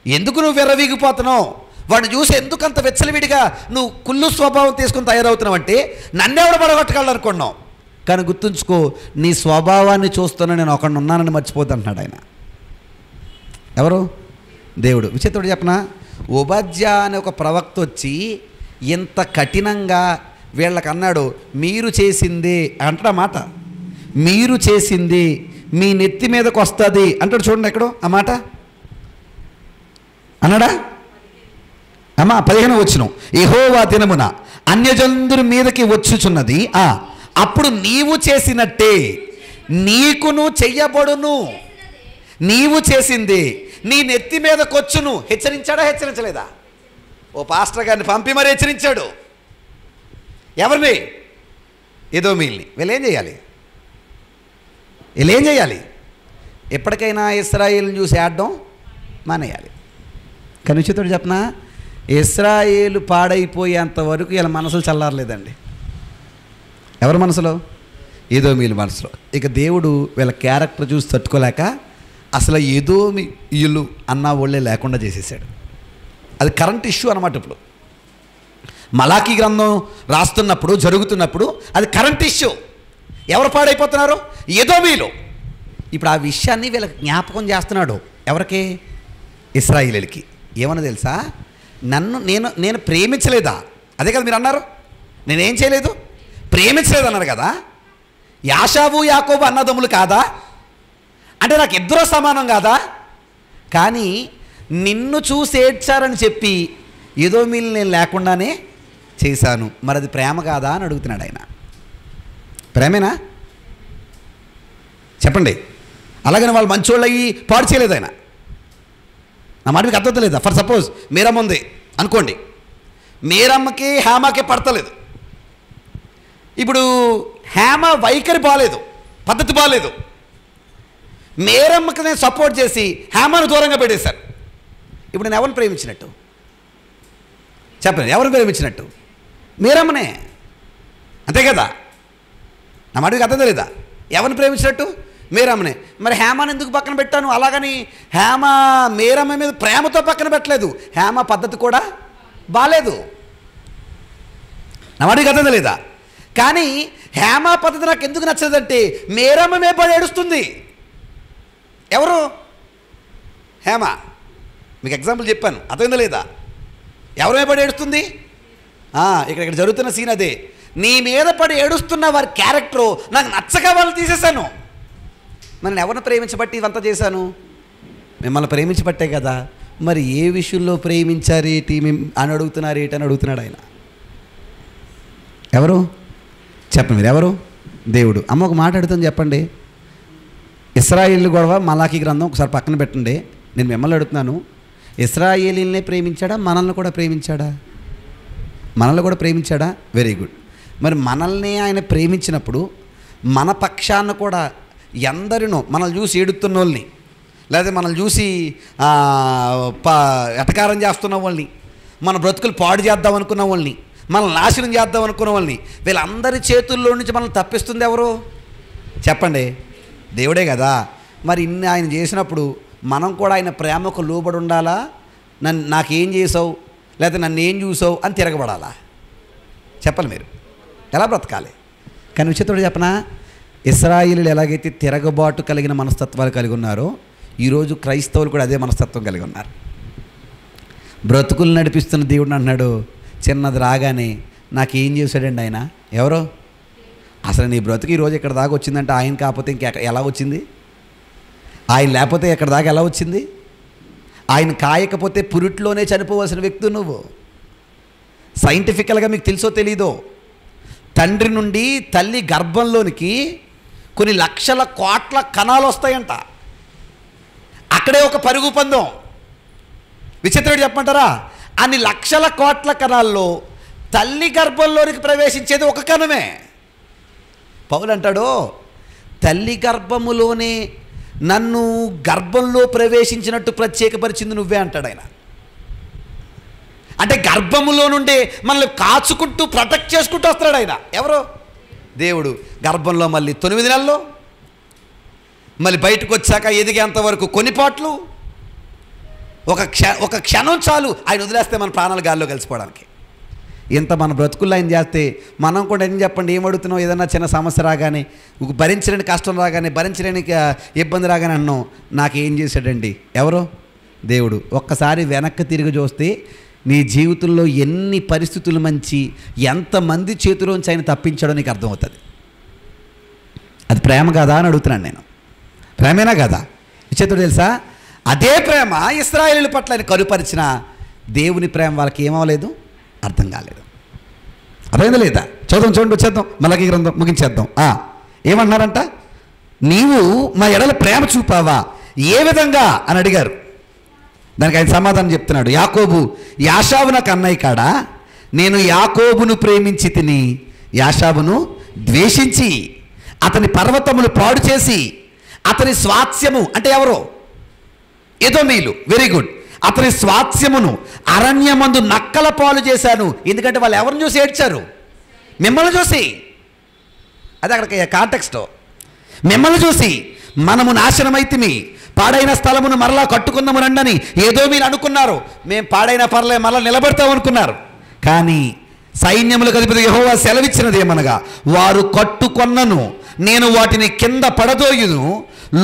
ఎందుకు నువ్వు విర్రవీగిపోతున్నావు? వాడిని చూసి ఎందుకు అంత వెచ్చలవిడిగా నువ్వు కుళ్ళు స్వభావం తీసుకుని తయారవుతున్నావు అంటే నన్నెవడు పడగొట్టగలడు అనుకున్నావు. కానీ గుర్తుంచుకో, నీ స్వభావాన్ని చూస్తున్నా నేను ఒకడిని ఉన్నానని మర్చిపోద్దు అంటున్నాడు ఆయన. ఎవరు? దేవుడు. విచిత్రుడు చెప్పనా, ఓబద్యా అనే ఒక ప్రవక్త వచ్చి ఇంత కఠినంగా వీళ్ళకి అన్నాడు, మీరు చేసింది అంటాడు మాట, మీరు చేసింది మీ నెత్తి మీదకి వస్తుంది అంటాడు. చూడండి ఎక్కడో ఆ మాట అన్నాడా? అమ్మా 15వ వచనం, యెహోవా దినమున అన్యజనుల మీదకి వచ్చుచున్నది, అప్పుడు నీవు చేసినట్టే నీకును చెయ్యబడును. నీవు చేసింది నీ నెత్తి మీదకి వచ్చును. హెచ్చరించాడా? హెచ్చరించలేదా? ఓ పాస్టర్ గారిని పంపి మరి హెచ్చరించాడు. ఎవరిని? ఎదోమీయుల్ని. వీళ్ళేం చేయాలి? వీళ్ళేం చేయాలి? ఎప్పటికైనా ఇశ్రాయేలుని చూసి ఆడడం మానేయాలి. కానీ విచిత్రుడు చెప్పనా, ఇశ్రాయేలు పాడైపోయేంత వరకు వీళ్ళ మనసులు చల్లారలేదండి. ఎవరి మనసులో? ఎదోమీయుల మనసులో. ఇక దేవుడు వీళ్ళ క్యారెక్టర్ చూసి తట్టుకోలేక అసలు ఎదోమీయులు అన్న వాళ్ళే లేకుండా చేసేసాడు. అది కరెంట్ ఇష్యూ అన్నమాట. ఇప్పుడు మలాకీ గ్రంథం రాస్తున్నప్పుడు, జరుగుతున్నప్పుడు అది కరెంట్ ఇష్యూ. ఎవరు పాడైపోతున్నారు? ఎదోమీయులు. ఇప్పుడు ఆ విషయాన్ని వీళ్ళకి జ్ఞాపకం చేస్తున్నాడు. ఎవరికి? ఇశ్రాయేలీయులకి. ఏమన్నా తెలుసా, నేను ప్రేమించలేదా? అదే కదా మీరు అన్నారు, నేనేం చేయలేదు, ప్రేమించలేదు అన్నారు కదా. యాషాబు యాకోబు అన్నదమ్ములు కాదా? అంటే నాకు ఇద్దరూ సమానం కాదా? కానీ నిన్ను చూసి ఏడ్చారని చెప్పి ఎదోమీలు నేను లేకుండానే చేశాను, మరి అది ప్రేమ కాదా అని అడుగుతున్నాడు ఆయన. ప్రేమేనా చెప్పండి? అలాగని వాళ్ళు మంచోళ్ళు అయ్యి పాడు చేయలేదు ఆయన. నా మాట మీకు అర్థం లేదా? ఫర్ సపోజ్ మీరమ్మ ఉంది అనుకోండి, మీరమ్మకి హేమకి పడతలేదు. ఇప్పుడు హేమ వైఖరి బాగాలేదు, పద్ధతి బాగాలేదు. మీరమ్మకి నేను సపోర్ట్ చేసి హేమను దూరంగా పెట్టేశారు. ఇప్పుడు నేను ఎవరిని ప్రేమించినట్టు చెప్పండి? ఎవరిని ప్రేమించినట్టు? మీరమ్మనే, అంతే కదా? నా మాట మీకు అర్థం తెలీదా? ఎవరిని ప్రేమించినట్టు? మీరమ్మనే. మరి హేమను ఎందుకు పక్కన పెట్టాను? అలాగని హేమ మీరమ్మ మీద ప్రేమతో పక్కన పెట్టలేదు, హేమ పద్ధతి కూడా బాగాలేదు. నా మాట మీకు అర్థం తెలీదా? కానీ హేమ పద్ధతి నాకు ఎందుకు నచ్చలేదంటే మీరమ్మ మీద పడి ఏడుస్తుంది. ఎవరు? హేమ. మీకు ఎగ్జాంపుల్ చెప్పాను, అర్థమైందా లేదా? ఎవరి మీద పడి ఏడుస్తుంది? ఇక్కడ జరుగుతున్న సీన్ అదే. నీ మీద పడి ఏడుస్తున్న వారి క్యారెక్టరు నాకు నచ్చక వాళ్ళు తీసేశాను. మరి నేను ఎవరిని ప్రేమించబట్టి ఇదంతా చేశాను? మిమ్మల్ని ప్రేమించబట్టే కదా. మరి ఏ విషయంలో ప్రేమించారేటి అని అడుగుతున్నారేటి అని అడుగుతున్నాడు ఆయన. ఎవరు చెప్పండి? మీరు ఎవరు? దేవుడు. అమ్మ ఒక మాట అడుగుతాను చెప్పండి. ఇశ్రాయేలు గొడవ మలాకీ గ్రంథం ఒకసారి పక్కన పెట్టండి. నేను మిమ్మల్ని అడుగుతున్నాను, ఇశ్రాయేలీలనే ప్రేమించాడా, మనల్ని కూడా ప్రేమించాడా? మనల్ని కూడా ప్రేమించాడా? Very good. మరి మనల్ని ఆయన ప్రేమించినప్పుడు మన పక్షాన్ని కూడా ఎందరినో మనల్ని చూసి ఏడుతున్న వాళ్ళని, లేదా మనల్ని చూసి ఎటకారం చేస్తున్న వాళ్ళని, మన బ్రతుకులు పాడు చేద్దాం అనుకున్న వాళ్ళని, మనల్ని నాశనం చేద్దాం అనుకున్న వాళ్ళని, వీళ్ళందరి చేతుల్లో నుంచి మనల్ని తప్పిస్తుంది ఎవరు చెప్పండి? దేవుడే కదా. మరి ఇన్ని ఆయన చేసినప్పుడు మనం కూడా ఆయన ప్రేమకు లోబడి ఉండాలా? నాకేం చేసావు, లేకపోతే నన్ను ఏం చూసావు అని తిరగబడాలా? చెప్పాలి మీరు. ఎలా బ్రతకాలి? కానీ విచిత్రుడు చెప్పనా, ఇశ్రాయేలీయులు ఎలాగైతే తిరగబాటు కలిగిన మనస్తత్వాలు కలిగి ఉన్నారో, ఈరోజు క్రైస్తవులు కూడా అదే మనస్తత్వం కలిగి ఉన్నారు. బ్రతుకులు నడిపిస్తున్న దేవుడిని అంటున్నాడు, చిన్నది రాగానే నాకేం చేశాడండి ఆయన? ఎవరో? అసలు నీ బ్రతుకు ఈరోజు ఇక్కడ దాకా వచ్చిందంటే ఆయన కాకపోతే ఎలా వచ్చింది? ఆయన లేకపోతే ఎక్కడ దాకా ఎలా వచ్చింది? ఆయన కాయకపోతే పురిట్లోనే చనిపోవలసిన వ్యక్తి నువ్వు. సైంటిఫికల్గా మీకు తెలుసో తెలీదో, తండ్రి నుండి తల్లి గర్భంలోనికి కొన్ని లక్షల కోట్ల కణాలు వస్తాయంట. అక్కడే ఒక పరుగు పందెం. విచిత్రుడు చెప్పమంటారా? అన్ని లక్షల కోట్ల కణాల్లో తల్లి గర్భంలోనికి ప్రవేశించేది ఒక కణమే. పౌలు అంటాడు, తల్లి గర్భములోనే నన్ను గర్భంలో ప్రవేశించినట్టు ప్రత్యేకపరిచింది నువ్వే అంటాడు ఆయన. అంటే గర్భములో నుండే మనల్ని కాచుకుంటూ ప్రొటెక్ట్ చేసుకుంటూ వస్తున్నాడు ఆయన. ఎవరు? దేవుడు. గర్భంలో మళ్ళీ 9 నెలలు, మళ్ళీ బయటకు వచ్చాక ఎదిగేంత వరకు కొన్ని పాటలు, ఒక క్షణం చాలు ఆయన వదిలేస్తే మన ప్రాణాలు గాల్లో కలిసిపోవడానికి. ఇంత మన బ్రతుకుల్లో ఆయన చేస్తే మనం కూడా ఏం చెప్పండి? ఏం అడుగుతున్నాం? ఏదన్నా చిన్న సమస్య రాగానే, భరించలేని కష్టం రాగానే, భరించలేని ఇబ్బంది రాగానే అన్నాం, నాకేం చేశాడండి? ఎవరు? దేవుడు. ఒక్కసారి వెనక్కి తిరిగి చూస్తే నీ జీవితంలో ఎన్ని పరిస్థితులు మంచి, ఎంతమంది చేతిలోంచి ఆయన తప్పించాడో నీకు అర్థమవుతుంది. అది ప్రేమ కాదా అని అడుగుతున్నాను నేను. ప్రేమేనా కదా? విచిత్రుడు తెలుసా? అదే ప్రేమ ఇశ్రాయేలీయుల పట్ల ఆయన కనుపరిచిన దేవుని ప్రేమ వాళ్ళకి ఏమవలేదు, అర్థం కాలేదు. అర్థమైందా లేదా? చూడండి, వచ్చేద్దాం మలాకీ గ్రంథం ముగించేద్దాం. ఏమన్నారంట? నీవు మా ఎడల ప్రేమ చూపావా, ఏ విధంగా అని అడిగారు. దానికి ఆయన సమాధానం చెప్తున్నాడు. యాకోబు యాషావు నాకు అన్నయ్య కాడా? నేను యాకోబును ప్రేమించి తిని యాషావును ద్వేషించి అతని పర్వతములు పాడు చేసి అతని స్వాస్యము, అంటే ఎవరు? ఎదోమీయులు. Very good. అతని స్వాస్యమును అరణ్యమందు నక్కల పాలు చేశాను. ఎందుకంటే వాళ్ళు ఎవరిని చూసి ఏడ్చారు? మిమ్మల్ని చూసి. అది అక్కడ కాంటెక్స్ట్. మిమ్మల్ని చూసి మనము నాశనమైతిమి, పాడైన స్థలమును మరలా కట్టుకుందాము రండని ఏదో మీరు అనుకున్నారు. మేము పాడైన పర్లే మరలా నిలబడతాం అనుకున్నారు. కానీ సైన్యములకు అధిపతి యెహోవా సెలవిచ్చినదేమనగా, వారు కట్టుకొన్నను, నేను వాటిని కింద పడదోయును,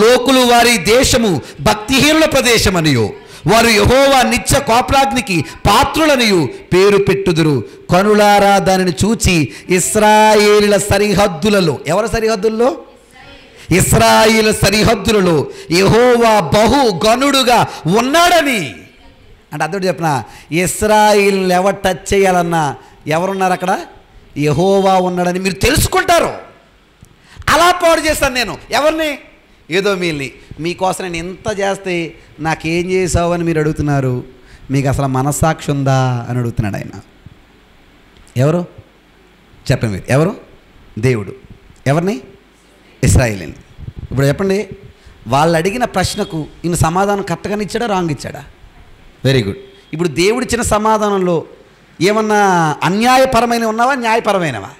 లోకులు వారి దేశము భక్తిహీనుల ప్రదేశమనియు వారు యెహోవా నిత్య కోపాగ్నికి పాత్రులనియు పేరు పెట్టుదురు. కనులారా దానిని చూచి ఇశ్రాయేలుల సరిహద్దులలో, ఎవరి సరిహద్దుల్లో? ఇశ్రాయేలు సరిహద్దులలో యెహోవా బహు గనుడుగా ఉన్నాడని. అంటే అతడు చెప్పిన ఇశ్రాయేలుని ఎవరు టచ్ చేయాలన్నా ఎవరున్నారు అక్కడ? యెహోవా ఉన్నాడని మీరు తెలుసుకుంటారు. అలా పాడు చేస్తాను నేను ఎవరిని? ఏదో మీల్ని. మీకోసం నేను ఎంత చేస్తే నాకేం చేసావు అని మీరు అడుగుతున్నారు. మీకు అసలు మనస్సాక్షి ఉందా అని అడుగుతున్నాడు ఆయన. ఎవరు చెప్పండి మీరు? ఎవరు? దేవుడు. ఎవరిని? ఇశ్రాయేలుని. ఇప్పుడు చెప్పండి, వాళ్ళు అడిగిన ప్రశ్నకు ఈయన సమాధానం కరెక్ట్గానే ఇచ్చాడా, రాంగ్ ఇచ్చాడా? Very good. ఇప్పుడు దేవుడిచ్చిన సమాధానంలో ఏమన్నా అన్యాయపరమైనవి ఉన్నావా, న్యాయపరమైనవా?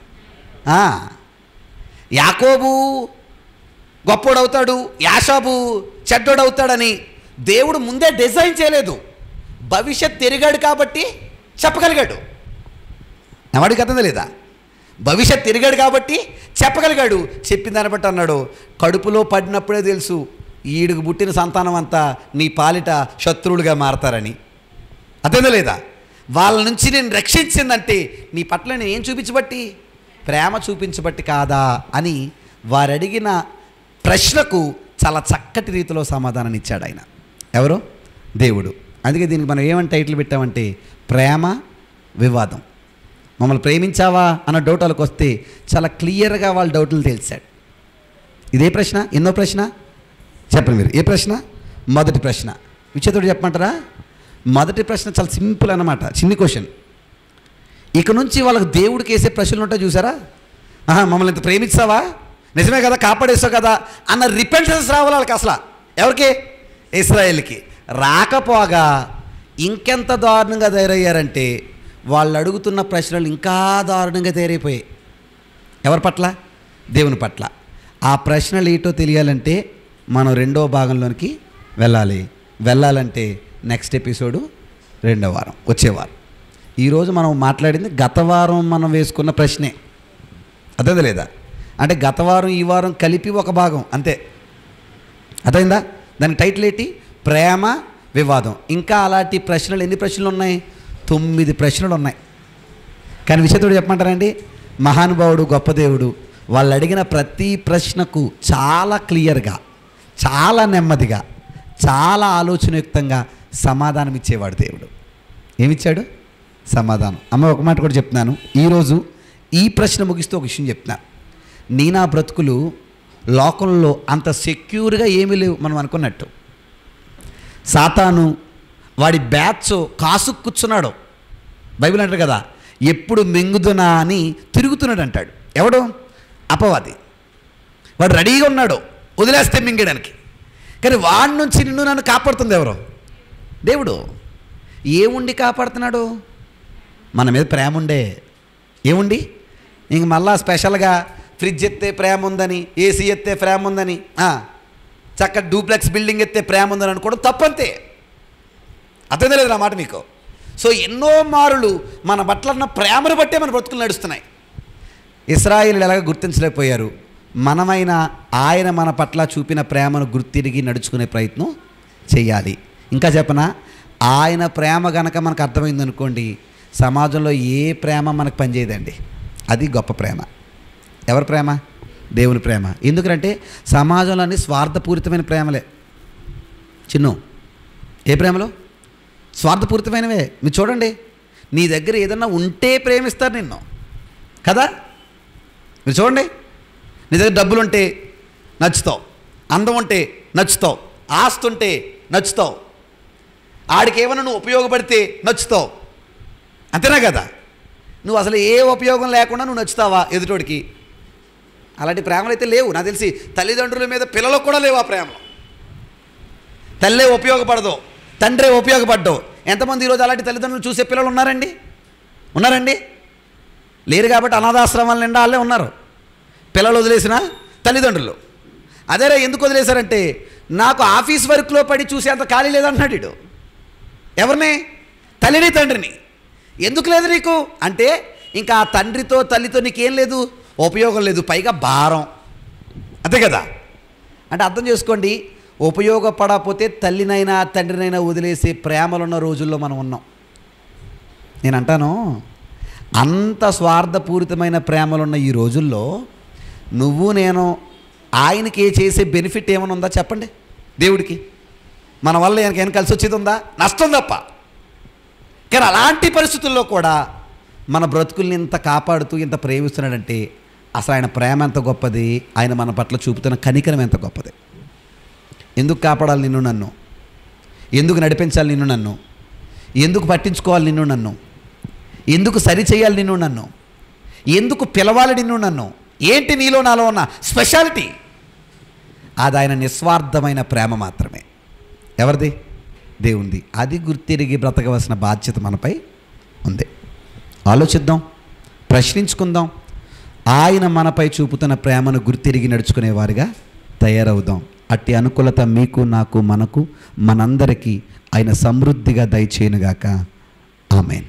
యాకోబు గొప్పోడవుతాడు, యాషాబు చెడ్డోడవుతాడని దేవుడు ముందే డిజైన్ చేయలేదు. భవిష్యత్ తిరిగాడు కాబట్టి చెప్పగలిగాడు. ఎవడికి అర్థం లేదా? భవిష్యత్ తిరిగాడు కాబట్టి చెప్పగలిగాడు. చెప్పిన దాన్ని బట్టి అన్నాడు, కడుపులో పడినప్పుడే తెలుసు ఈడుకు పుట్టిన సంతానం అంతా నీ పాలిట శత్రువులుగా మారతారని. అర్థం లేదా? వాళ్ళ నుంచి నేను రక్షించిందంటే నీ పట్ల నేను ఏం చూపించబట్టి? ప్రేమ చూపించబట్టి కాదా అని వారు అడిగిన ప్రశ్నకు చాలా చక్కటి రీతిలో సమాధానాన్ని ఇచ్చాడు ఆయన. ఎవరు? దేవుడు. అందుకే దీనికి మనం ఏమని టైటిల్ పెట్టామంటే ప్రేమ వివాదం. మమ్మల్ని ప్రేమించావా అన్న డౌట్లకు వస్తే చాలా క్లియర్గా వాళ్ళ డౌట్లు తెలిసాడు. ఇదే ప్రశ్న, ఎన్నో ప్రశ్న చెప్పండి మీరు. ఏ ప్రశ్న? మొదటి ప్రశ్న. విచేతుడు చెప్పమంటారా? మొదటి ప్రశ్న చాలా సింపుల్ అన్నమాట, చిన్ని క్వశ్చన్. ఇక నుంచి వాళ్ళకి దేవుడికి వేసే ప్రశ్నలు ఉంటాయి చూసారా? మమ్మల్ని ఇంత ప్రేమించావా, నిజమే కదా, కాపాడేస్తావు కదా అన్న రిపెంటెన్స్ రావాలి వాళ్ళకి. అసలు ఎవరికి? ఇశ్రాయేల్కి. రాకపోగా ఇంకెంత దారుణంగా తయారయ్యారంటే వాళ్ళు అడుగుతున్న ప్రశ్నలు ఇంకా దారుణంగా తయారైపోయాయి. ఎవరి పట్ల? దేవుని పట్ల. ఆ ప్రశ్నలు ఏంటో తెలియాలంటే మనం రెండో భాగంలోనికి వెళ్ళాలంటే నెక్స్ట్ ఎపిసోడు రెండో వారం, వచ్చేవారం. ఈరోజు మనం మాట్లాడింది గత వారం మనం వేసుకున్న ప్రశ్నే. అర్థం లేదా? అంటే గత వారం ఈ వారం కలిపి ఒక భాగం అంతే. అర్థమైందా? దానికి టైటిల్ ఏంటి? ప్రేమ వివాదం. ఇంకా అలాంటి ప్రశ్నలు ఎన్ని ప్రశ్నలు ఉన్నాయి? 9 ప్రశ్నలు ఉన్నాయి. కానీ విషయతోడు చెప్పమంటారండి, మహానుభావుడు గొప్ప దేవుడు వాళ్ళు అడిగిన ప్రతి ప్రశ్నకు చాలా క్లియర్గా, చాలా నెమ్మదిగా, చాలా ఆలోచనయుక్తంగా సమాధానం ఇచ్చేవాడు దేవుడు. ఏమిచ్చాడు? సమాధానం. అమ్మ ఒక మాట కూడా చెప్తున్నాను, ఈరోజు ఈ ప్రశ్న ముగిస్తూ ఒక విషయం చెప్తున్నాను. నా బ్రతుకులు లోకంలో అంత సెక్యూర్గా ఏమీ లేవు మనం అనుకున్నట్టు. సాతాను వాడి బ్యాచ్ కాసు కూర్చున్నాడు. బైబిల్ అంటారు కదా, ఎప్పుడు మింగుదునా అని తిరుగుతున్నాడు అంటాడు. ఎవడు? అపవాది. వాడు రెడీగా ఉన్నాడు వదిలేస్తే మింగడానికి. కానీ వాడి నుంచి నిన్ను నన్ను కాపాడుతుంది ఎవరు? దేవుడు. ఏముండి కాపాడుతున్నాడు? మన మీద ప్రేమ ఉండే. ఏముండి? ఇంక మళ్ళా స్పెషల్గా ఫ్రిడ్జ్ ఎత్తే ప్రేమ ఉందని, ఏసీ ఎత్తే ప్రేమ ఉందని, చక్క డూప్లెక్స్ బిల్డింగ్ ఎత్తే ప్రేమ ఉందని అనుకోవడం తప్పంతే. అర్థం లేదు నా మాట మీకు. సో ఎన్నో మారులు మన పట్ల ప్రేమను బట్టే మన బ్రతుకులు నడుస్తున్నాయి. ఇశ్రాయేలు ఎలాగ గుర్తించలేకపోయారు, మనమైన ఆయన మన పట్ల చూపిన ప్రేమను గుర్తిరిగి నడుచుకునే ప్రయత్నం చేయాలి. ఇంకా చెప్పనా, ఆయన ప్రేమ గనక మనకు అర్థమైందనుకోండి, సమాజంలో ఏ ప్రేమ మనకు పనిచేయదండి. అది గొప్ప ప్రేమ. ఎవరి ప్రేమ? దేవుని ప్రేమ. ఎందుకంటే సమాజంలో అన్ని స్వార్థపూరితమైన ప్రేమలే. చిన్ను, ఏ ప్రేమలో? స్వార్థపూరితమైనవే. మీరు చూడండి, నీ దగ్గర ఏదన్నా ఉంటే ప్రేమిస్తారు నిన్ను కదా. మీరు చూడండి, నీ దగ్గర డబ్బులు ఉంటే నచ్చుతావు, అందం ఉంటే నచ్చుతావు, ఆస్తి ఉంటే నచ్చుతావు, ఆడికి ఏమైనా నువ్వు ఉపయోగపడితే నచ్చుతావు. అంతేనా కదా? నువ్వు అసలు ఏ ఉపయోగం లేకుండా నువ్వు నచ్చుతావా ఎదుటోడికి? అలాంటి ప్రేమలు అయితే లేవు నాకు తెలిసి. తల్లిదండ్రుల మీద పిల్లలకు కూడా లేవు ఆ ప్రేమలు. తల్లే ఉపయోగపడదు, తండ్రే ఉపయోగపడ్డావు. ఎంతమంది ఈరోజు అలాంటి తల్లిదండ్రులు చూసే పిల్లలు ఉన్నారండి? లేరు. కాబట్టి అనాథాశ్రమాల నిండా వాళ్ళే ఉన్నారు, పిల్లలు వదిలేసిన తల్లిదండ్రులు. అదేరా ఎందుకు వదిలేశారంటే, నాకు ఆఫీస్ వర్క్లో పడి చూసేంత ఖాళీ లేదంటున్నాడు వీడు. ఎవరిని? తల్లిని తండ్రిని. ఎందుకు లేదు నీకు అంటే, ఇంకా ఆ తండ్రితో తల్లితో నీకేం లేదు, ఉపయోగం లేదు, పైగా భారం. అంతే కదా? అంటే అర్థం చేసుకోండి, ఉపయోగపడకపోతే తల్లినైనా తండ్రినైనా వదిలేసే ప్రేమలున్న రోజుల్లో మనం ఉన్నాం. నేను అంటాను, అంత స్వార్థపూరితమైన ప్రేమలున్న ఈ రోజుల్లో నువ్వు నేను ఆయనకి చేసే బెనిఫిట్ ఏమైనా ఉందా చెప్పండి? దేవుడికి మన వల్ల ఏమైనా కలిసి వచ్చేది ఉందా? నష్టం తప్ప. కానీ అలాంటి పరిస్థితుల్లో కూడా మన బ్రతుకుల్ని ఇంత కాపాడుతూ ఇంత ప్రేమిస్తున్నాడంటే అసలు ఆయన ప్రేమ ఎంత గొప్పది, ఆయన మన పట్ల చూపుతున్న కనికరం ఎంత గొప్పది. ఎందుకు కాపాడాలి నిన్ను నన్ను? ఎందుకు నడిపించాలి నిన్ను నన్ను? ఎందుకు పట్టించుకోవాలి నిన్ను నన్ను? ఎందుకు సరిచేయాలి నిన్ను నన్ను? ఎందుకు పిలవాలి నిన్ను నన్ను? ఏంటి నీలో నాలో ఉన్న స్పెషాలిటీ? అది ఆయన నిస్వార్థమైన ప్రేమ మాత్రమే. ఎవరిది? దేవుంది. అది గుర్తిరిగి బ్రతకవలసిన బాధ్యత మనపై ఉంది. ఆలోచిద్దాం, ప్రశ్నించుకుందాం. ఆయన మనపై చూపుతున్న ప్రేమను గుర్తిరిగి నడుచుకునేవారుగా తయారవుదాం. అట్టి అనుకూలత మీకు, నాకు, మనకు, మనందరికీ ఆయన సమృద్ధిగా దయచేయునుగాక. ఆమేన్.